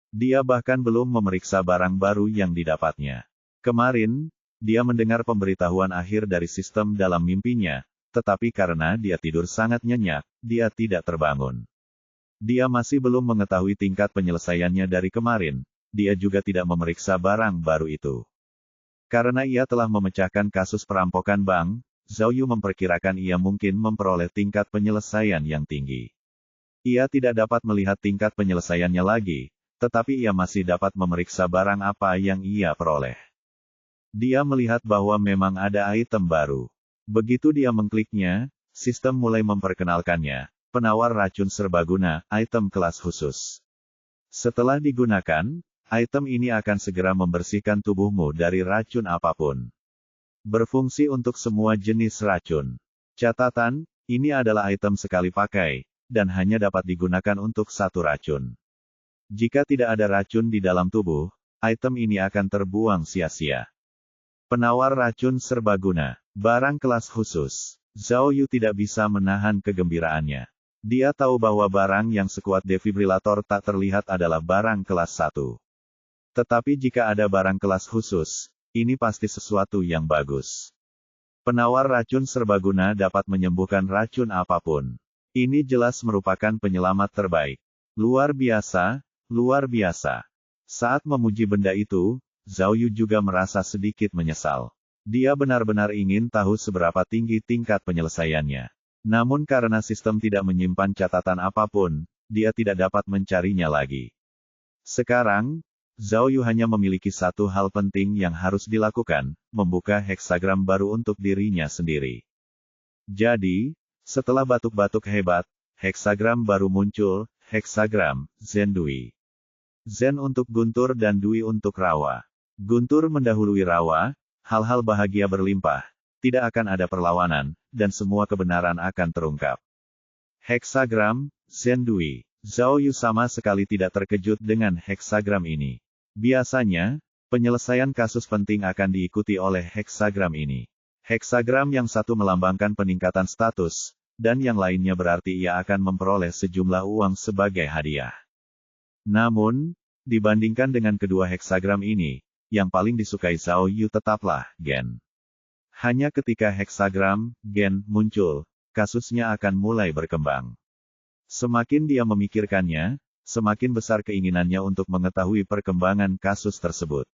Dia bahkan belum memeriksa barang baru yang didapatnya. Kemarin, dia mendengar pemberitahuan akhir dari sistem dalam mimpinya, tetapi karena dia tidur sangat nyenyak, dia tidak terbangun. Dia masih belum mengetahui tingkat penyelesaiannya dari kemarin, dia juga tidak memeriksa barang baru itu. Karena ia telah memecahkan kasus perampokan bank, Zhao Yu memperkirakan ia mungkin memperoleh tingkat penyelesaian yang tinggi. Ia tidak dapat melihat tingkat penyelesaiannya lagi, tetapi ia masih dapat memeriksa barang apa yang ia peroleh. Dia melihat bahwa memang ada item baru. Begitu dia mengkliknya, sistem mulai memperkenalkannya, penawar racun serbaguna, item kelas khusus. Setelah digunakan, item ini akan segera membersihkan tubuhmu dari racun apapun. Berfungsi untuk semua jenis racun. Catatan, ini adalah item sekali pakai, dan hanya dapat digunakan untuk satu racun. Jika tidak ada racun di dalam tubuh, item ini akan terbuang sia-sia. Penawar racun serbaguna. Barang kelas khusus. Zhao Yu tidak bisa menahan kegembiraannya. Dia tahu bahwa barang yang sekuat defibrilator tak terlihat adalah barang kelas 1. Tetapi jika ada barang kelas khusus, ini pasti sesuatu yang bagus. Penawar racun serbaguna dapat menyembuhkan racun apapun. Ini jelas merupakan penyelamat terbaik. Luar biasa, luar biasa. Saat memuji benda itu, Zhao Yu juga merasa sedikit menyesal. Dia benar-benar ingin tahu seberapa tinggi tingkat penyelesaiannya. Namun karena sistem tidak menyimpan catatan apapun, dia tidak dapat mencarinya lagi. Sekarang, Zhao Yu hanya memiliki satu hal penting yang harus dilakukan, membuka heksagram baru untuk dirinya sendiri. Jadi, setelah batuk-batuk hebat, heksagram baru muncul, heksagram, Zen Dui. Zen untuk Guntur dan Dui untuk Rawa. Guntur mendahului Rawa, hal-hal bahagia berlimpah, tidak akan ada perlawanan, dan semua kebenaran akan terungkap. Heksagram, Zen Dui. Zhao Yu sama sekali tidak terkejut dengan heksagram ini. Biasanya, penyelesaian kasus penting akan diikuti oleh heksagram ini. Heksagram yang satu melambangkan peningkatan status, dan yang lainnya berarti ia akan memperoleh sejumlah uang sebagai hadiah. Namun, dibandingkan dengan kedua heksagram ini, yang paling disukai Zhao Yu tetaplah Gen. Hanya ketika heksagram Gen muncul, kasusnya akan mulai berkembang. Semakin dia memikirkannya, semakin besar keinginannya untuk mengetahui perkembangan kasus tersebut.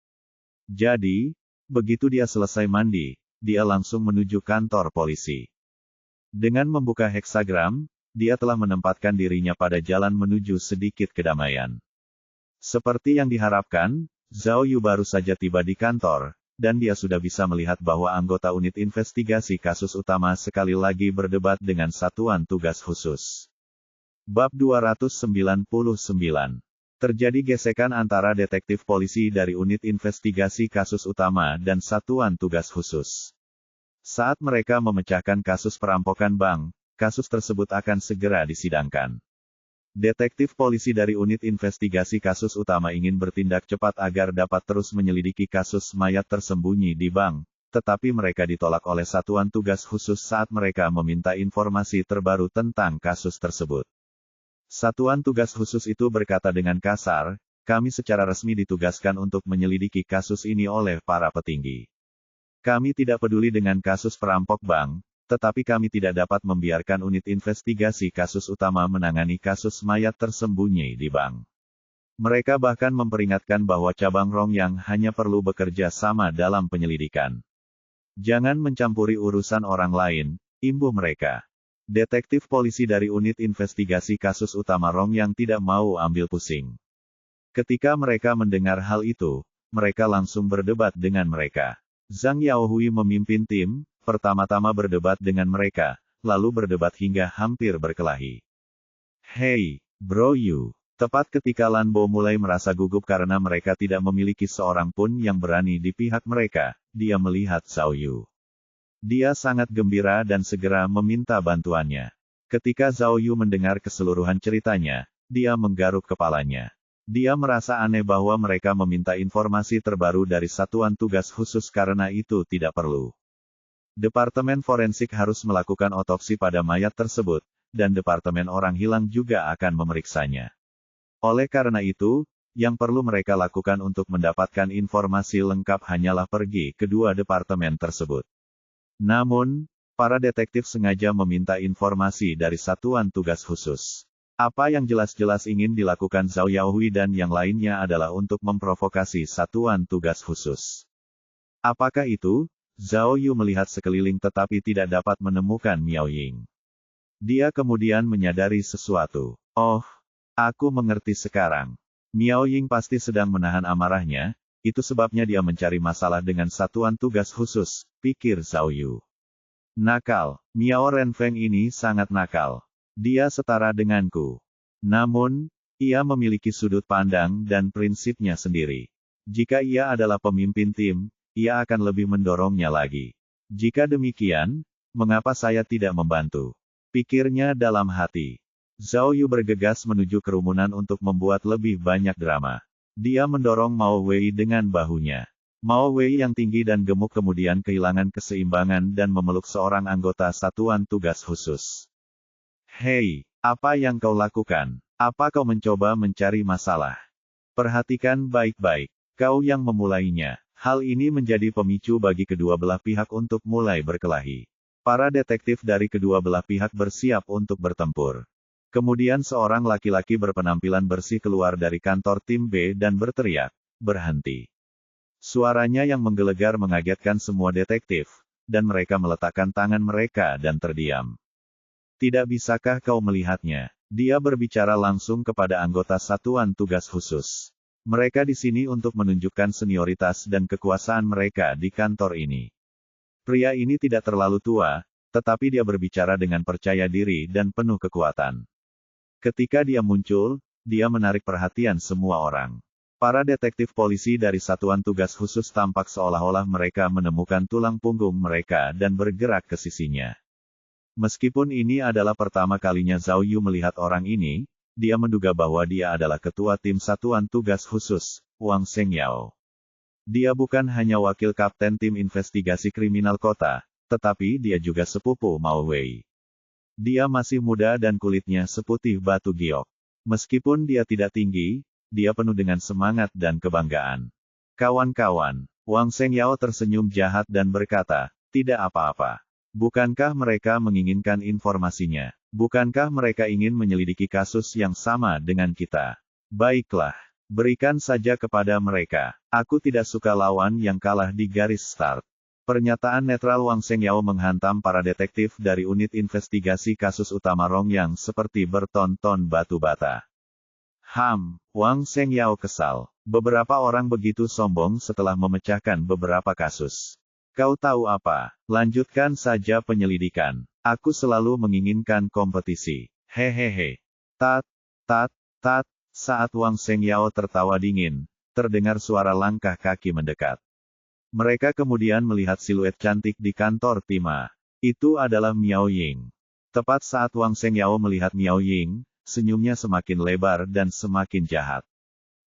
Jadi, begitu dia selesai mandi, dia langsung menuju kantor polisi. Dengan membuka heksagram, dia telah menempatkan dirinya pada jalan menuju sedikit kedamaian. Seperti yang diharapkan, Zhao Yu baru saja tiba di kantor, dan dia sudah bisa melihat bahwa anggota unit investigasi kasus utama sekali lagi berdebat dengan satuan tugas khusus. Bab 299. Terjadi gesekan antara detektif polisi dari unit investigasi kasus utama dan satuan tugas khusus. Saat mereka memecahkan kasus perampokan bank, kasus tersebut akan segera disidangkan. Detektif polisi dari unit investigasi kasus utama ingin bertindak cepat agar dapat terus menyelidiki kasus mayat tersembunyi di bank, tetapi mereka ditolak oleh satuan tugas khusus saat mereka meminta informasi terbaru tentang kasus tersebut. Satuan tugas khusus itu berkata dengan kasar, kami secara resmi ditugaskan untuk menyelidiki kasus ini oleh para petinggi. Kami tidak peduli dengan kasus perampok bank, tetapi kami tidak dapat membiarkan unit investigasi kasus utama menangani kasus mayat tersembunyi di bank. Mereka bahkan memperingatkan bahwa cabang Rongyang hanya perlu bekerja sama dalam penyelidikan. Jangan mencampuri urusan orang lain, imbuh mereka. Detektif polisi dari unit investigasi kasus utama Rongyang tidak mau ambil pusing. Ketika mereka mendengar hal itu, mereka langsung berdebat dengan mereka. Zhang Yaohui memimpin tim, pertama-tama berdebat dengan mereka, lalu berdebat hingga hampir berkelahi. Hei, Bro Yu. Tepat ketika Lan Bo mulai merasa gugup karena mereka tidak memiliki seorang pun yang berani di pihak mereka, dia melihat Zhao Yu. Dia sangat gembira dan segera meminta bantuannya. Ketika Zhao Yu mendengar keseluruhan ceritanya, dia menggaruk kepalanya. Dia merasa aneh bahwa mereka meminta informasi terbaru dari satuan tugas khusus karena itu tidak perlu. Departemen forensik harus melakukan otopsi pada mayat tersebut, dan Departemen Orang Hilang juga akan memeriksanya. Oleh karena itu, yang perlu mereka lakukan untuk mendapatkan informasi lengkap hanyalah pergi ke kedua departemen tersebut. Namun, para detektif sengaja meminta informasi dari satuan tugas khusus. Apa yang jelas-jelas ingin dilakukan Zhao Yaohui dan yang lainnya adalah untuk memprovokasi satuan tugas khusus. Apakah itu? Zhao Yu melihat sekeliling tetapi tidak dapat menemukan Miao Ying. Dia kemudian menyadari sesuatu. Oh, aku mengerti sekarang. Miao Ying pasti sedang menahan amarahnya. Itu sebabnya dia mencari masalah dengan satuan tugas khusus, pikir Zhao Yu. Nakal, Miao Renfeng ini sangat nakal. Dia setara denganku. Namun, ia memiliki sudut pandang dan prinsipnya sendiri. Jika ia adalah pemimpin tim, ia akan lebih mendorongnya lagi. Jika demikian, mengapa saya tidak membantu? Pikirnya dalam hati. Zhao Yu bergegas menuju kerumunan untuk membuat lebih banyak drama. Dia mendorong Mao Wei dengan bahunya. Mao Wei yang tinggi dan gemuk kemudian kehilangan keseimbangan dan memeluk seorang anggota satuan tugas khusus. Hei, apa yang kau lakukan? Apa kau mencoba mencari masalah? Perhatikan baik-baik. Kau yang memulainya. Hal ini menjadi pemicu bagi kedua belah pihak untuk mulai berkelahi. Para detektif dari kedua belah pihak bersiap untuk bertempur. Kemudian seorang laki-laki berpenampilan bersih keluar dari kantor tim B dan berteriak, "Berhenti!" Suaranya yang menggelegar mengagetkan semua detektif, dan mereka meletakkan tangan mereka dan terdiam. Tidak bisakah kau melihatnya? Dia berbicara langsung kepada anggota satuan tugas khusus. Mereka di sini untuk menunjukkan senioritas dan kekuasaan mereka di kantor ini. Pria ini tidak terlalu tua, tetapi dia berbicara dengan percaya diri dan penuh kekuatan. Ketika dia muncul, dia menarik perhatian semua orang. Para detektif polisi dari satuan tugas khusus tampak seolah-olah mereka menemukan tulang punggung mereka dan bergerak ke sisinya. Meskipun ini adalah pertama kalinya Zhao Yu melihat orang ini, dia menduga bahwa dia adalah ketua tim satuan tugas khusus, Wang Shengyao. Dia bukan hanya wakil kapten tim investigasi kriminal kota, tetapi dia juga sepupu Mao Wei. Dia masih muda dan kulitnya seputih batu giok. Meskipun dia tidak tinggi, dia penuh dengan semangat dan kebanggaan. Kawan-kawan, Wang Shengyao tersenyum jahat dan berkata, "Tidak apa-apa. Bukankah mereka menginginkan informasinya? Bukankah mereka ingin menyelidiki kasus yang sama dengan kita? Baiklah, berikan saja kepada mereka. Aku tidak suka lawan yang kalah di garis start." Pernyataan netral Wang Shengyao menghantam para detektif dari unit investigasi kasus utama Rongyang seperti berton-ton batu bata. Wang Shengyao kesal. Beberapa orang begitu sombong setelah memecahkan beberapa kasus. Kau tahu apa? Lanjutkan saja penyelidikan. Aku selalu menginginkan kompetisi. Hehehe. Tat. Saat Wang Shengyao tertawa dingin, terdengar suara langkah kaki mendekat. Mereka kemudian melihat siluet cantik di kantor tim A. Itu adalah Miao Ying. Tepat saat Wang Shengyao melihat Miao Ying, senyumnya semakin lebar dan semakin jahat.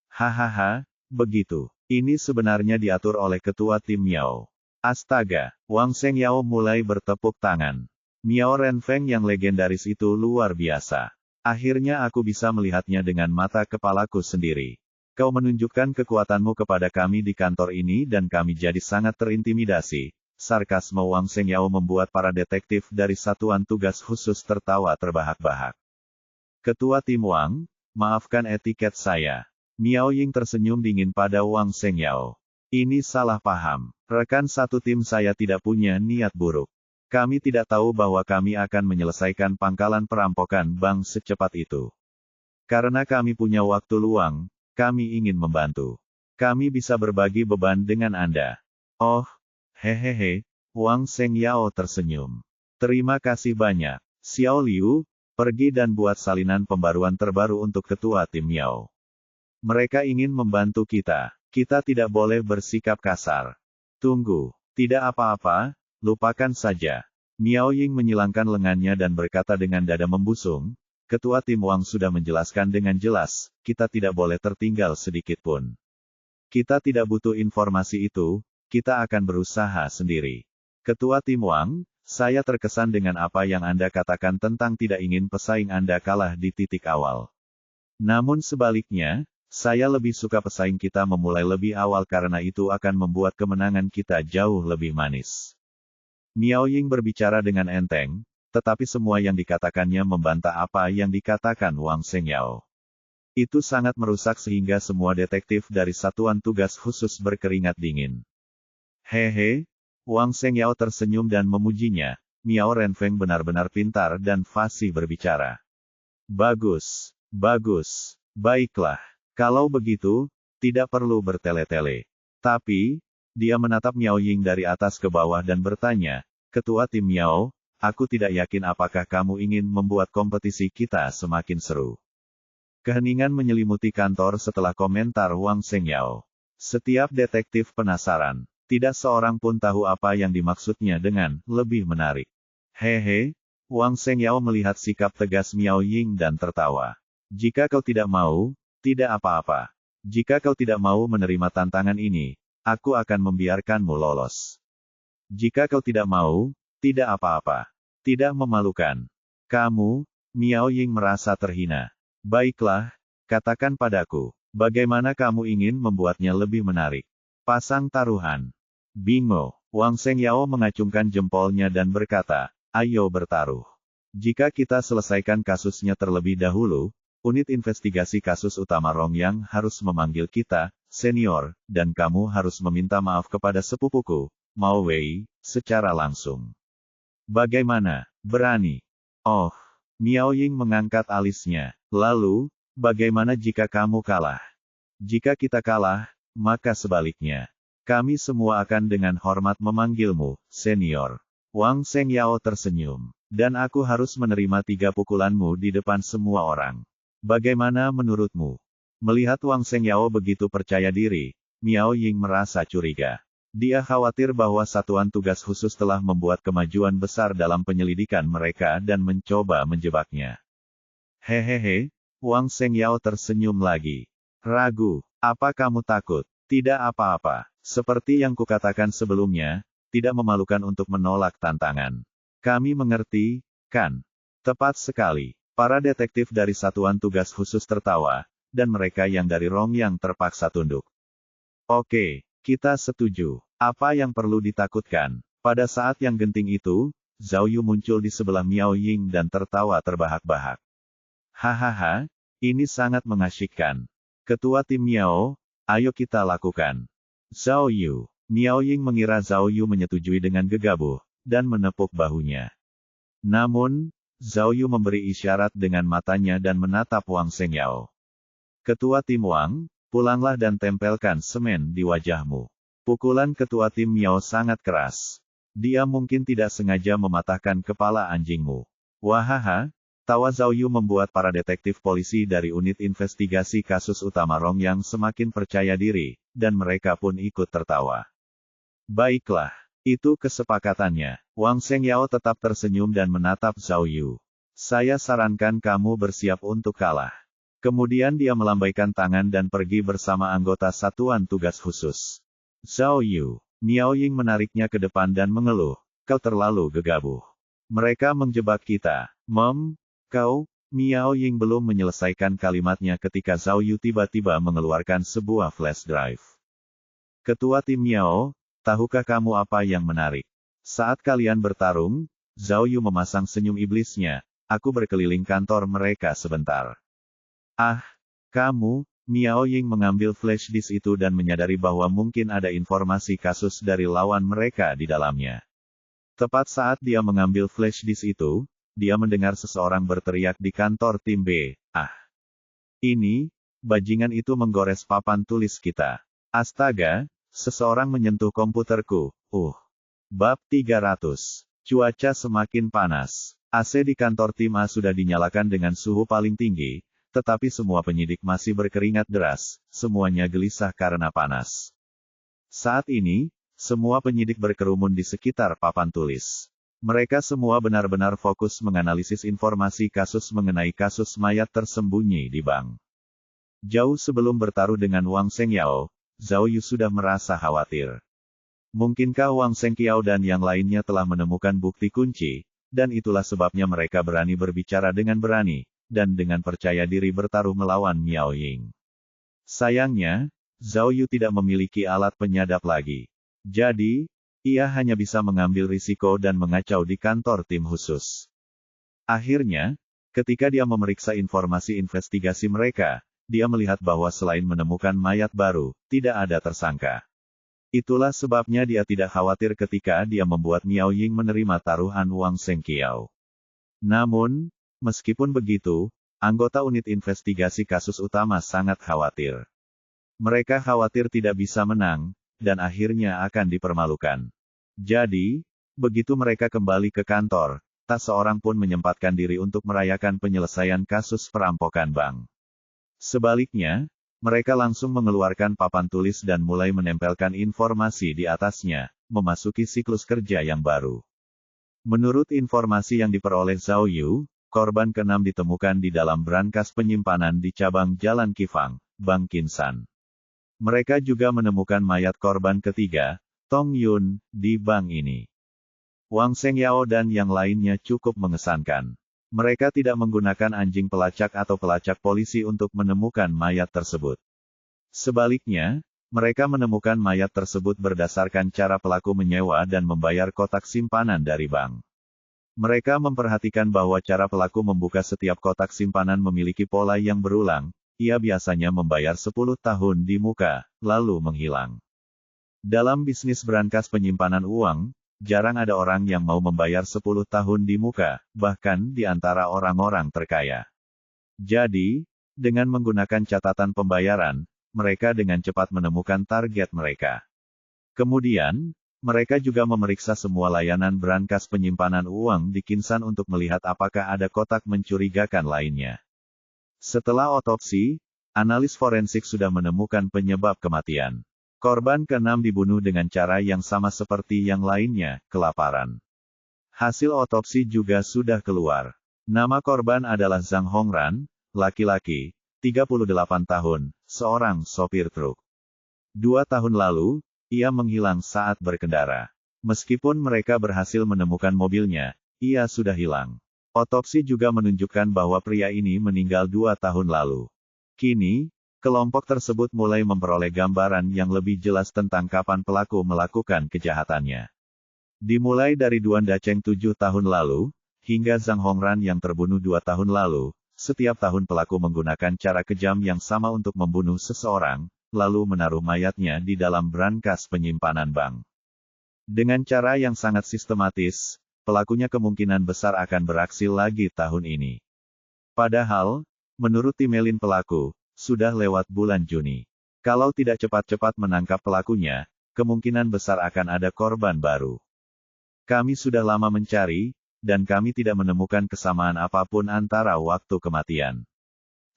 Hahaha, begitu. Ini sebenarnya diatur oleh ketua tim Miao. Astaga, Wang Shengyao mulai bertepuk tangan. Miao Renfeng yang legendaris itu luar biasa. Akhirnya aku bisa melihatnya dengan mata kepalaku sendiri. Kau menunjukkan kekuatanmu kepada kami di kantor ini dan kami jadi sangat terintimidasi. Sarkasme Wang Shengyao membuat para detektif dari satuan tugas khusus tertawa terbahak-bahak. Ketua tim Wang, maafkan etiket saya. Miao Ying tersenyum dingin pada Wang Shengyao. Ini salah paham. Rekan satu tim saya tidak punya niat buruk. Kami tidak tahu bahwa kami akan menyelesaikan pangkalan perampokan bank secepat itu. Karena kami punya waktu luang, kami ingin membantu. Kami bisa berbagi beban dengan Anda. Oh, hehehe, Wang Shengyao tersenyum. Terima kasih banyak. Xiao Liu, pergi dan buat salinan pembaruan terbaru untuk ketua tim Miao. Mereka ingin membantu kita. Kita tidak boleh bersikap kasar. Tunggu, tidak apa-apa, lupakan saja. Miao Ying menyilangkan lengannya dan berkata dengan dada membusung, Ketua tim Wang sudah menjelaskan dengan jelas, kita tidak boleh tertinggal sedikit pun. Kita tidak butuh informasi itu, kita akan berusaha sendiri. Ketua tim Wang, saya terkesan dengan apa yang Anda katakan tentang tidak ingin pesaing Anda kalah di titik awal. Namun sebaliknya, saya lebih suka pesaing kita memulai lebih awal karena itu akan membuat kemenangan kita jauh lebih manis. Miao Ying berbicara dengan enteng, tetapi semua yang dikatakannya membantah apa yang dikatakan Wang Shengyao. Itu sangat merusak sehingga semua detektif dari satuan tugas khusus berkeringat dingin. Hehe, Wang Shengyao tersenyum dan memujinya, Miao Renfeng benar-benar pintar dan fasih berbicara. Bagus, baiklah. Kalau begitu, tidak perlu bertele-tele. Tapi, dia menatap Miao Ying dari atas ke bawah dan bertanya, Ketua tim Miao, aku tidak yakin apakah kamu ingin membuat kompetisi kita semakin seru. Keheningan menyelimuti kantor setelah komentar Wang Shengyao. Setiap detektif penasaran. Tidak seorang pun tahu apa yang dimaksudnya dengan lebih menarik. Hehe, Wang Shengyao melihat sikap tegas Miao Ying dan tertawa. Jika kau tidak mau, tidak apa-apa. Jika kau tidak mau menerima tantangan ini, aku akan membiarkanmu lolos. Jika kau tidak mau, tidak apa-apa. Tidak memalukan. Kamu, Miao Ying merasa terhina. Baiklah, katakan padaku, bagaimana kamu ingin membuatnya lebih menarik? Pasang taruhan. Bingo. Wang Shengyao mengacungkan jempolnya dan berkata, ayo bertaruh. Jika kita selesaikan kasusnya terlebih dahulu, unit investigasi kasus utama Rongyang harus memanggil kita, senior, dan kamu harus meminta maaf kepada sepupuku, Mao Wei, secara langsung. Bagaimana? Berani? Oh, Miao Ying mengangkat alisnya. Lalu, bagaimana jika kamu kalah? Jika kita kalah, maka sebaliknya. Kami semua akan dengan hormat memanggilmu, senior. Wang Shengyao tersenyum. Dan aku harus menerima 3 pukulanmu di depan semua orang. Bagaimana menurutmu? Melihat Wang Shengyao begitu percaya diri, Miao Ying merasa curiga. Dia khawatir bahwa satuan tugas khusus telah membuat kemajuan besar dalam penyelidikan mereka dan mencoba menjebaknya. Hehehe, Wang Shengyao tersenyum lagi. Ragu, apa kamu takut? Tidak apa-apa. Seperti yang kukatakan sebelumnya, tidak memalukan untuk menolak tantangan. Kami mengerti, kan? Tepat sekali. Para detektif dari satuan tugas khusus tertawa, dan mereka yang dari Rongyang terpaksa tunduk. Oke, kita setuju. Apa yang perlu ditakutkan? Pada saat yang genting itu, Zhao Yu muncul di sebelah Miao Ying dan tertawa terbahak-bahak. Hahaha, ini sangat mengasyikkan. Ketua tim Miao, ayo kita lakukan. Zhao Yu. Miao Ying mengira Zhao Yu menyetujui dengan gegabah, dan menepuk bahunya. Namun, Zhao Yu memberi isyarat dengan matanya dan menatap Wang Shengyao. Ketua tim Wang, pulanglah dan tempelkan semen di wajahmu. Pukulan ketua tim Miao sangat keras. Dia mungkin tidak sengaja mematahkan kepala anjingmu. Wahaha, tawa Zhao Yu membuat para detektif polisi dari unit investigasi kasus utama Rongyang semakin percaya diri, dan mereka pun ikut tertawa. Baiklah, itu kesepakatannya. Wang Shengyao tetap tersenyum dan menatap Zhao Yu. Saya sarankan kamu bersiap untuk kalah. Kemudian dia melambaikan tangan dan pergi bersama anggota satuan tugas khusus. Zhao Yu. Miao Ying menariknya ke depan dan mengeluh, kau terlalu gegabah. Mereka menjebak kita. Kau, Miao Ying belum menyelesaikan kalimatnya ketika Zhao Yu tiba-tiba mengeluarkan sebuah flash drive. Ketua tim Miao, tahukah kamu apa yang menarik? Saat kalian bertarung, Zhao Yu memasang senyum iblisnya, aku berkeliling kantor mereka sebentar. Ah, kamu, Miao Ying mengambil flash disk itu dan menyadari bahwa mungkin ada informasi kasus dari lawan mereka di dalamnya. Tepat saat dia mengambil flash disk itu, dia mendengar seseorang berteriak di kantor tim B, ah. Ini, bajingan itu menggores papan tulis kita. Astaga, seseorang menyentuh komputerku, Bab 300. Cuaca semakin panas. AC di kantor tim A sudah dinyalakan dengan suhu paling tinggi, tetapi semua penyidik masih berkeringat deras, semuanya gelisah karena panas. Saat ini, semua penyidik berkerumun di sekitar papan tulis. Mereka semua benar-benar fokus menganalisis informasi kasus mengenai kasus mayat tersembunyi di bank. Jauh sebelum bertaruh dengan Wang Shengyao, Zhao Yu sudah merasa khawatir. Mungkinkah Wang Shengyao dan yang lainnya telah menemukan bukti kunci, dan itulah sebabnya mereka berani berbicara dengan berani, dan dengan percaya diri bertaruh melawan Miao Ying. Sayangnya, Zhao Yu tidak memiliki alat penyadap lagi. Jadi, ia hanya bisa mengambil risiko dan mengacau di kantor tim khusus. Akhirnya, ketika dia memeriksa informasi investigasi mereka, dia melihat bahwa selain menemukan mayat baru, tidak ada tersangka. Itulah sebabnya dia tidak khawatir ketika dia membuat Miao Ying menerima taruhan Wang Shengyao. Namun, meskipun begitu, anggota unit investigasi kasus utama sangat khawatir. Mereka khawatir tidak bisa menang, dan akhirnya akan dipermalukan. Jadi, begitu mereka kembali ke kantor, tak seorang pun menyempatkan diri untuk merayakan penyelesaian kasus perampokan bank. Sebaliknya, Mereka langsung mengeluarkan papan tulis dan mulai menempelkan informasi di atasnya, memasuki siklus kerja yang baru. Menurut informasi yang diperoleh Zhao Yu, korban ke-6 ditemukan di dalam brankas penyimpanan di cabang Jalan Qifang, Bang Qinsan. Mereka juga menemukan mayat korban ketiga, Tong Yun, di bank ini. Wang Shengyao dan yang lainnya cukup mengesankan. Mereka tidak menggunakan anjing pelacak atau pelacak polisi untuk menemukan mayat tersebut. Sebaliknya, mereka menemukan mayat tersebut berdasarkan cara pelaku menyewa dan membayar kotak simpanan dari bank. Mereka memperhatikan bahwa cara pelaku membuka setiap kotak simpanan memiliki pola yang berulang. Ia biasanya membayar 10 tahun di muka, lalu menghilang. Dalam bisnis brankas penyimpanan uang, jarang ada orang yang mau membayar 10 tahun di muka, bahkan di antara orang-orang terkaya. Jadi, dengan menggunakan catatan pembayaran, mereka dengan cepat menemukan target mereka. Kemudian, mereka juga memeriksa semua layanan brankas penyimpanan uang di Qinsan untuk melihat apakah ada kotak mencurigakan lainnya. Setelah otopsi, analis forensik sudah menemukan penyebab kematian. Korban ke-6 dibunuh dengan cara yang sama seperti yang lainnya, kelaparan. Hasil otopsi juga sudah keluar. Nama korban adalah Zhang Hongran, laki-laki, 38 tahun, seorang sopir truk. 2 tahun lalu, ia menghilang saat berkendara. Meskipun mereka berhasil menemukan mobilnya, ia sudah hilang. Otopsi juga menunjukkan bahwa pria ini meninggal 2 tahun lalu. Kini, kelompok tersebut mulai memperoleh gambaran yang lebih jelas tentang kapan pelaku melakukan kejahatannya. Dimulai dari Duan Dacheng 7 tahun lalu, hingga Zhang Hongran yang terbunuh 2 tahun lalu, setiap tahun pelaku menggunakan cara kejam yang sama untuk membunuh seseorang, lalu menaruh mayatnya di dalam brankas penyimpanan bank. Dengan cara yang sangat sistematis, pelakunya kemungkinan besar akan beraksi lagi tahun ini. Padahal, menurut timelin pelaku, sudah lewat bulan Juni. Kalau tidak cepat-cepat menangkap pelakunya, kemungkinan besar akan ada korban baru. Kami sudah lama mencari, dan kami tidak menemukan kesamaan apapun antara waktu kematian.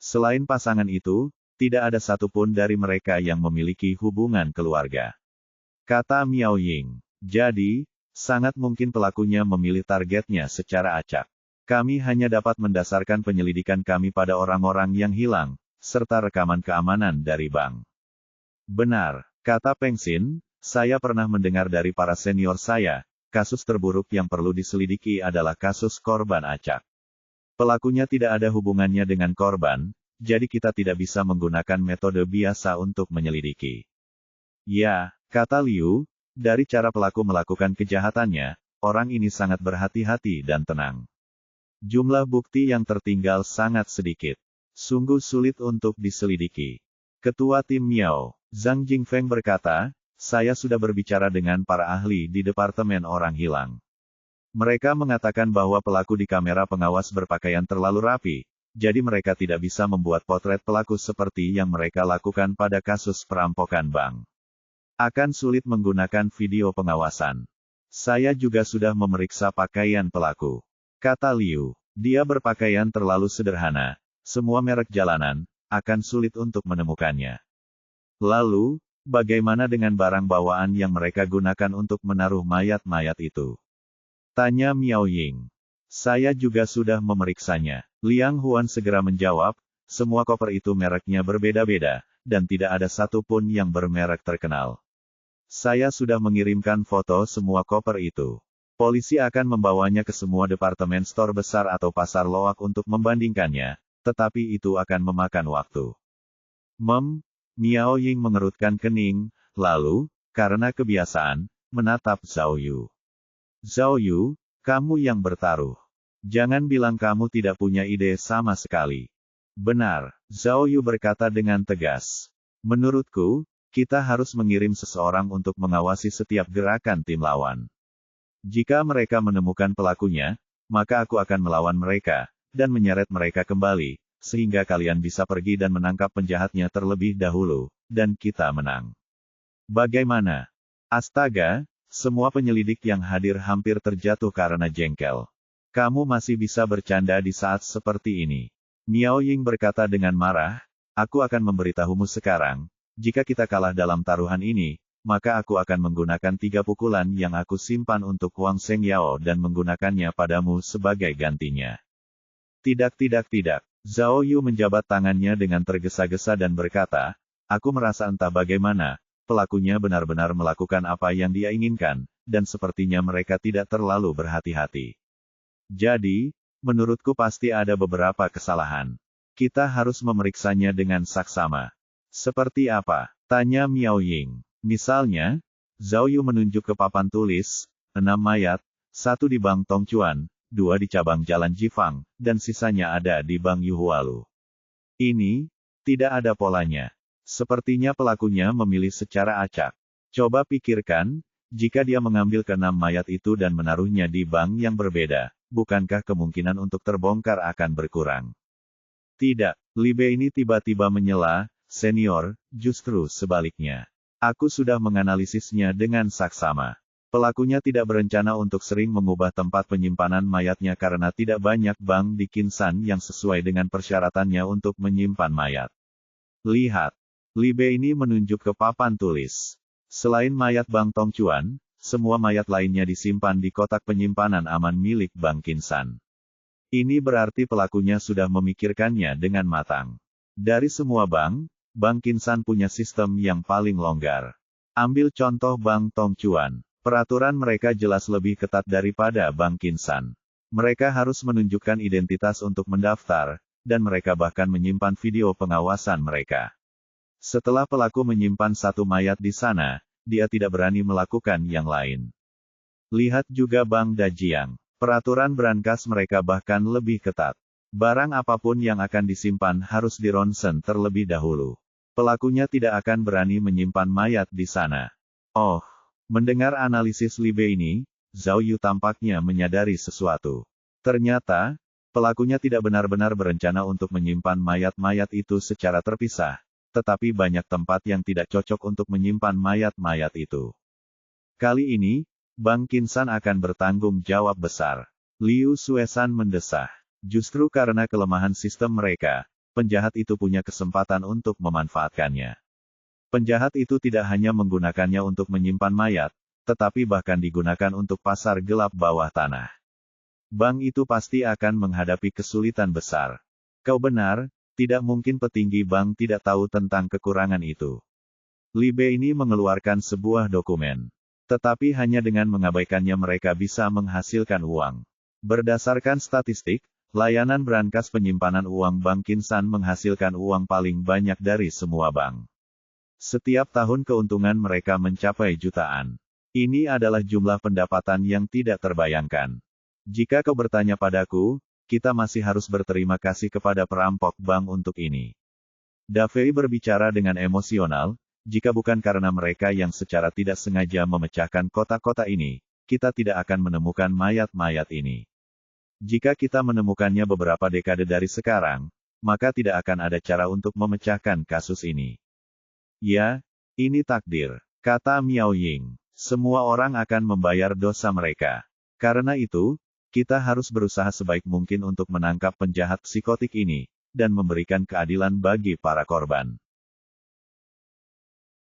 Selain pasangan itu, tidak ada satupun dari mereka yang memiliki hubungan keluarga. Kata Miao Ying. Jadi, sangat mungkin pelakunya memilih targetnya secara acak. Kami hanya dapat mendasarkan penyelidikan kami pada orang-orang yang hilang, serta rekaman keamanan dari bank. Benar, kata Peng Xin, saya pernah mendengar dari para senior saya, kasus terburuk yang perlu diselidiki adalah kasus korban acak. Pelakunya tidak ada hubungannya dengan korban, jadi kita tidak bisa menggunakan metode biasa untuk menyelidiki. Ya, kata Liu, dari cara pelaku melakukan kejahatannya, orang ini sangat berhati-hati dan tenang. Jumlah bukti yang tertinggal sangat sedikit. Sungguh sulit untuk diselidiki. Ketua tim Miao, Zhang Jingfeng berkata, saya sudah berbicara dengan para ahli di Departemen Orang Hilang. Mereka mengatakan bahwa pelaku di kamera pengawas berpakaian terlalu rapi, jadi mereka tidak bisa membuat potret pelaku seperti yang mereka lakukan pada kasus perampokan bank. Akan sulit menggunakan video pengawasan. Saya juga sudah memeriksa pakaian pelaku. Kata Liu, dia berpakaian terlalu sederhana. Semua merek jalanan, akan sulit untuk menemukannya. Lalu, bagaimana dengan barang bawaan yang mereka gunakan untuk menaruh mayat-mayat itu? Tanya Miao Ying. Saya juga sudah memeriksanya. Liang Huan segera menjawab, semua koper itu mereknya berbeda-beda, dan tidak ada satupun yang bermerek terkenal. Saya sudah mengirimkan foto semua koper itu. Polisi akan membawanya ke semua departemen store besar atau pasar loak untuk membandingkannya. Tetapi itu akan memakan waktu. Miao Ying mengerutkan kening, lalu, karena kebiasaan, menatap Zhao Yu. Zhao Yu, kamu yang bertaruh. Jangan bilang kamu tidak punya ide sama sekali. Benar, Zhao Yu berkata dengan tegas. Menurutku, kita harus mengirim seseorang untuk mengawasi setiap gerakan tim lawan. Jika mereka menemukan pelakunya, maka aku akan melawan mereka, dan menyeret mereka kembali, sehingga kalian bisa pergi dan menangkap penjahatnya terlebih dahulu, dan kita menang. Bagaimana? Astaga, semua penyelidik yang hadir hampir terjatuh karena jengkel. Kamu masih bisa bercanda di saat seperti ini. Miao Ying berkata dengan marah, Aku akan memberitahumu sekarang, jika kita kalah dalam taruhan ini, maka aku akan menggunakan 3 pukulan yang aku simpan untuk Huang Shengyao dan menggunakannya padamu sebagai gantinya. Tidak. Zhao Yu menjabat tangannya dengan tergesa-gesa dan berkata, aku merasa entah bagaimana, pelakunya benar-benar melakukan apa yang dia inginkan, dan sepertinya mereka tidak terlalu berhati-hati. Jadi, menurutku pasti ada beberapa kesalahan. Kita harus memeriksanya dengan saksama. Seperti apa? Tanya Miao Ying. Misalnya, Zhao Yu menunjuk ke papan tulis, 6 mayat, 1 di Bank Tongchuan, 2 di cabang Jalan Jifang, dan sisanya ada di Bank Yuhualu. Ini, tidak ada polanya. Sepertinya pelakunya memilih secara acak. Coba pikirkan, jika dia mengambil ke-6 mayat itu dan menaruhnya di bank yang berbeda, bukankah kemungkinan untuk terbongkar akan berkurang? Tidak, Li Bei ini tiba-tiba menyela, senior, justru sebaliknya. Aku sudah menganalisisnya dengan saksama. Pelakunya tidak berencana untuk sering mengubah tempat penyimpanan mayatnya karena tidak banyak bank di Kinsan yang sesuai dengan persyaratannya untuk menyimpan mayat. Lihat. Li Bei ini menunjuk ke papan tulis. Selain mayat Bank Tongchuan, semua mayat lainnya disimpan di kotak penyimpanan aman milik Bank Kinsan. Ini berarti pelakunya sudah memikirkannya dengan matang. Dari semua bank, Bank Kinsan punya sistem yang paling longgar. Ambil contoh Bank Tongchuan. Peraturan mereka jelas lebih ketat daripada Bank Kinsan. Mereka harus menunjukkan identitas untuk mendaftar, dan mereka bahkan menyimpan video pengawasan mereka. Setelah pelaku menyimpan 1 mayat di sana, dia tidak berani melakukan yang lain. Lihat juga Bank Dajiang. Peraturan brankas mereka bahkan lebih ketat. Barang apapun yang akan disimpan harus dironsen terlebih dahulu. Pelakunya tidak akan berani menyimpan mayat di sana. Oh. Mendengar analisis Li Bei ini, Zhao Yu tampaknya menyadari sesuatu. Ternyata, pelakunya tidak benar-benar berencana untuk menyimpan mayat-mayat itu secara terpisah, tetapi banyak tempat yang tidak cocok untuk menyimpan mayat-mayat itu. Kali ini, Bank Kinsan akan bertanggung jawab besar. Liu Suesan mendesah. Justru karena kelemahan sistem mereka, penjahat itu punya kesempatan untuk memanfaatkannya. Penjahat itu tidak hanya menggunakannya untuk menyimpan mayat, tetapi bahkan digunakan untuk pasar gelap bawah tanah. Bank itu pasti akan menghadapi kesulitan besar. Kau benar, tidak mungkin petinggi bank tidak tahu tentang kekurangan itu. Li Bei ini mengeluarkan sebuah dokumen. Tetapi hanya dengan mengabaikannya mereka bisa menghasilkan uang. Berdasarkan statistik, layanan brankas penyimpanan uang Bank Kinsan menghasilkan uang paling banyak dari semua bank. Setiap tahun keuntungan mereka mencapai jutaan. Ini adalah jumlah pendapatan yang tidak terbayangkan. Jika kau bertanya padaku, kita masih harus berterima kasih kepada perampok bank untuk ini. Da Fei berbicara dengan emosional, jika bukan karena mereka yang secara tidak sengaja memecahkan kotak-kotak ini, kita tidak akan menemukan mayat-mayat ini. Jika kita menemukannya beberapa dekade dari sekarang, maka tidak akan ada cara untuk memecahkan kasus ini. Ya, ini takdir, kata Miao Ying. Semua orang akan membayar dosa mereka. Karena itu, kita harus berusaha sebaik mungkin untuk menangkap penjahat psikotik ini, dan memberikan keadilan bagi para korban.